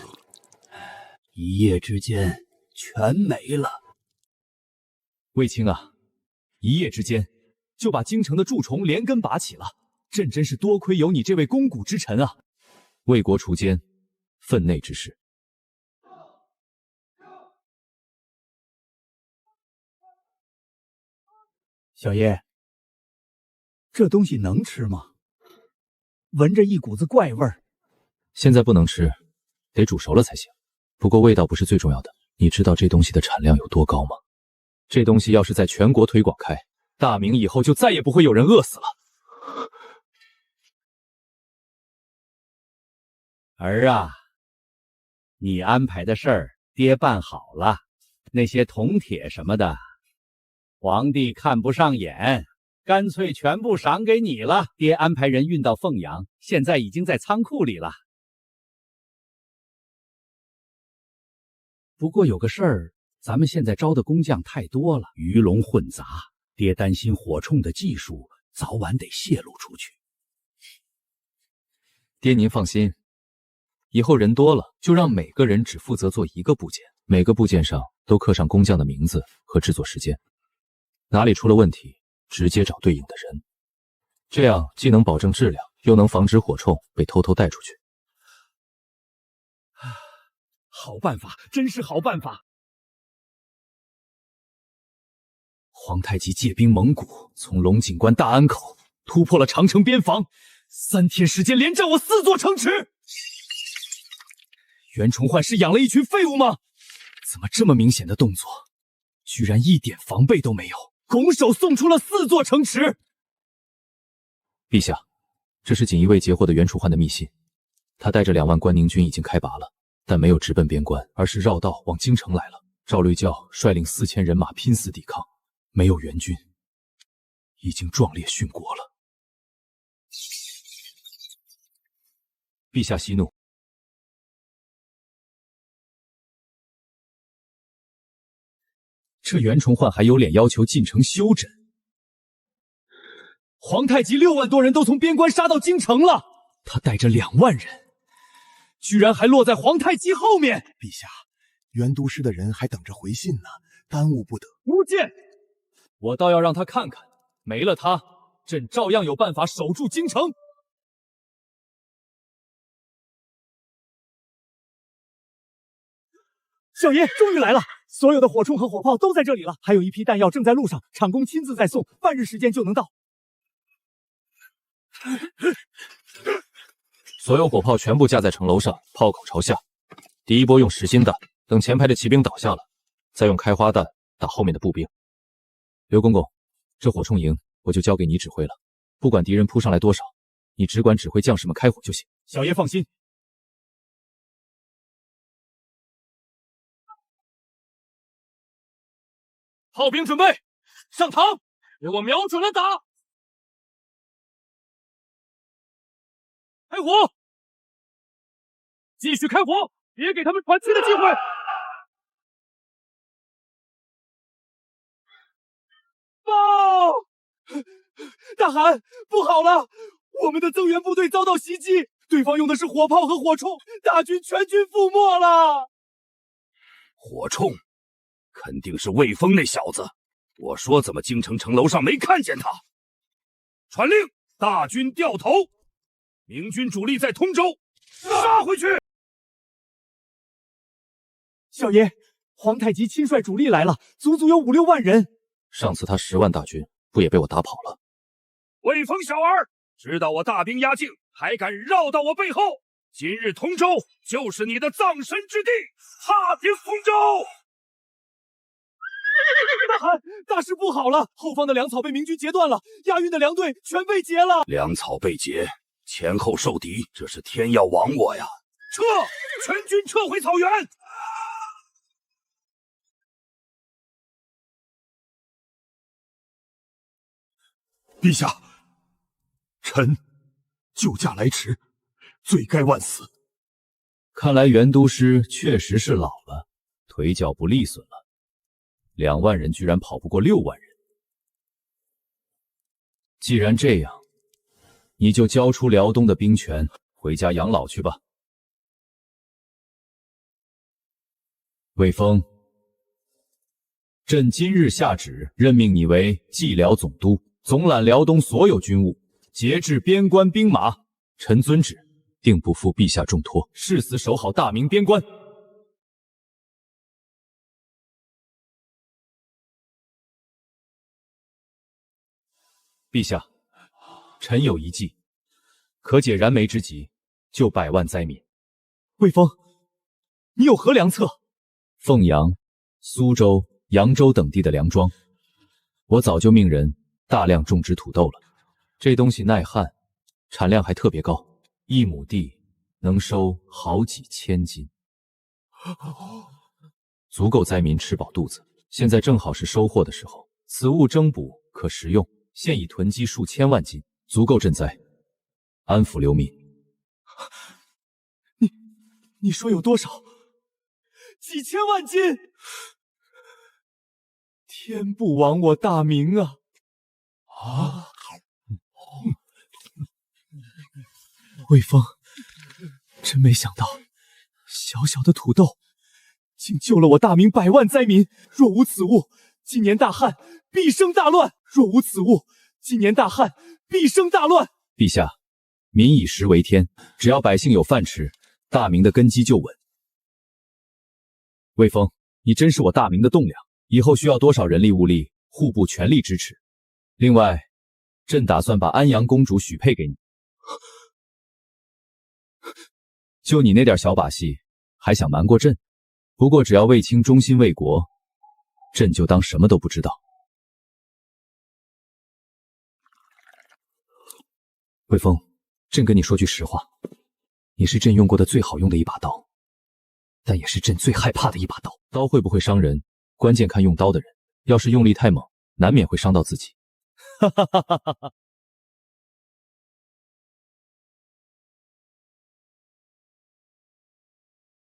一夜之间全没了。卫青啊，一夜之间就把京城的蛀虫连根拔起了，朕真是多亏有你这位肱骨之臣啊！为国除奸，分内之事。小爷，这东西能吃吗？闻着一股子怪味儿。现在不能吃，得煮熟了才行。不过味道不是最重要的，你知道这东西的产量有多高吗？这东西要是在全国推广开，大明以后就再也不会有人饿死了。儿啊，你安排的事儿，爹办好了。那些铜铁什么的，皇帝看不上眼，干脆全部赏给你了。爹安排人运到凤阳，现在已经在仓库里了。不过有个事儿，咱们现在招的工匠太多了，鱼龙混杂，爹担心火铳的技术早晚得泄露出去。爹您放心，以后人多了，就让每个人只负责做一个部件，每个部件上都刻上工匠的名字和制作时间，哪里出了问题，直接找对应的人，这样既能保证质量，又能防止火铳被偷偷带出去。好办法，真是好办法！皇太极借兵蒙古，从龙井关大安口突破了长城边防，3天时间连占我4座城池。袁崇焕是养了一群废物吗？怎么这么明显的动作，居然一点防备都没有，拱手送出了4座城池？陛下，这是锦衣卫截获的袁崇焕的密信，他带着2万关宁军已经开拔了，但没有直奔边关，而是绕道往京城来了。赵律教率领4000人马拼死抵抗，没有援军，已经壮烈殉国了。陛下息怒。这袁崇焕还有脸要求进城休整？皇太极6万多人都从边关杀到京城了，他带着2万人，居然还落在皇太极后面。陛下，袁都师的人还等着回信呢，耽误不得。无戒！我倒要让他看看，没了他，朕照样有办法守住京城。小爷终于来了，所有的火铳和火炮都在这里了，还有一批弹药正在路上，厂工亲自在送，半日时间就能到。所有火炮全部架在城楼上，炮口朝下。第一波用实心弹，等前排的骑兵倒下了，再用开花弹打后面的步兵。刘公公，这火铳营我就交给你指挥了，不管敌人扑上来多少，你只管指挥将士们开火就行。小爷放心。炮兵准备上膛，给我瞄准了打！开火！继续开火，别给他们喘气的机会！报！大汗，不好了！我们的增援部队遭到袭击，对方用的是火炮和火铳，大军全军覆没了！火铳？肯定是魏峰那小子，我说怎么京城城楼上没看见他？传令，大军掉头，明军主力在通州，杀回去！小爷，皇太极亲率主力来了，足足有5、6万人。上次他10万大军不也被我打跑了？魏峰小儿，知道我大兵压境，还敢绕到我背后？今日通州就是你的葬身之地，踏平通州！大汗，大事不好了！后方的粮草被明军截断了，押运的粮队全被劫了。粮草被劫，前后受敌，这是天要亡我呀！撤！全军撤回草原！陛下，臣救驾来迟，罪该万死。看来袁都师确实是老了，腿脚不利索了。2万人居然跑不过6万人。既然这样，你就交出辽东的兵权，回家养老去吧。魏峰，朕今日下旨任命你为蓟辽总督，总揽辽东所有军务，节制边关兵马。臣遵旨，定不负陛下重托，誓死守好大明边关。陛下，臣有一计，可解燃眉之急，救百万灾民。魏峰，你有何良策？凤阳、苏州、扬州等地的粮庄，我早就命人大量种植土豆了。这东西耐旱，产量还特别高，1亩地能收好几千斤，足够灾民吃饱肚子。现在正好是收获的时候，此物蒸补可食用，现已囤积数千万斤，足够赈灾，安抚流民。你说有多少？几千万斤！天不亡我大明啊！魏峰，真没想到，小小的土豆竟救了我大明100万灾民。若无此物，今年大旱必生大乱。若无此物，今年大旱必生大乱。陛下，民以食为天，只要百姓有饭吃，大明的根基就稳。魏峰，你真是我大明的栋梁，以后需要多少人力物力，户部全力支持。另外，朕打算把安阳公主许配给你。就你那点小把戏，还想瞒过朕？不过只要卫青忠心为国，朕就当什么都不知道。魏峰，朕跟你说句实话，你是朕用过的最好用的一把刀，但也是朕最害怕的一把刀。刀会不会伤人，关键看用刀的人，要是用力太猛，难免会伤到自己。哈哈哈哈哈哈！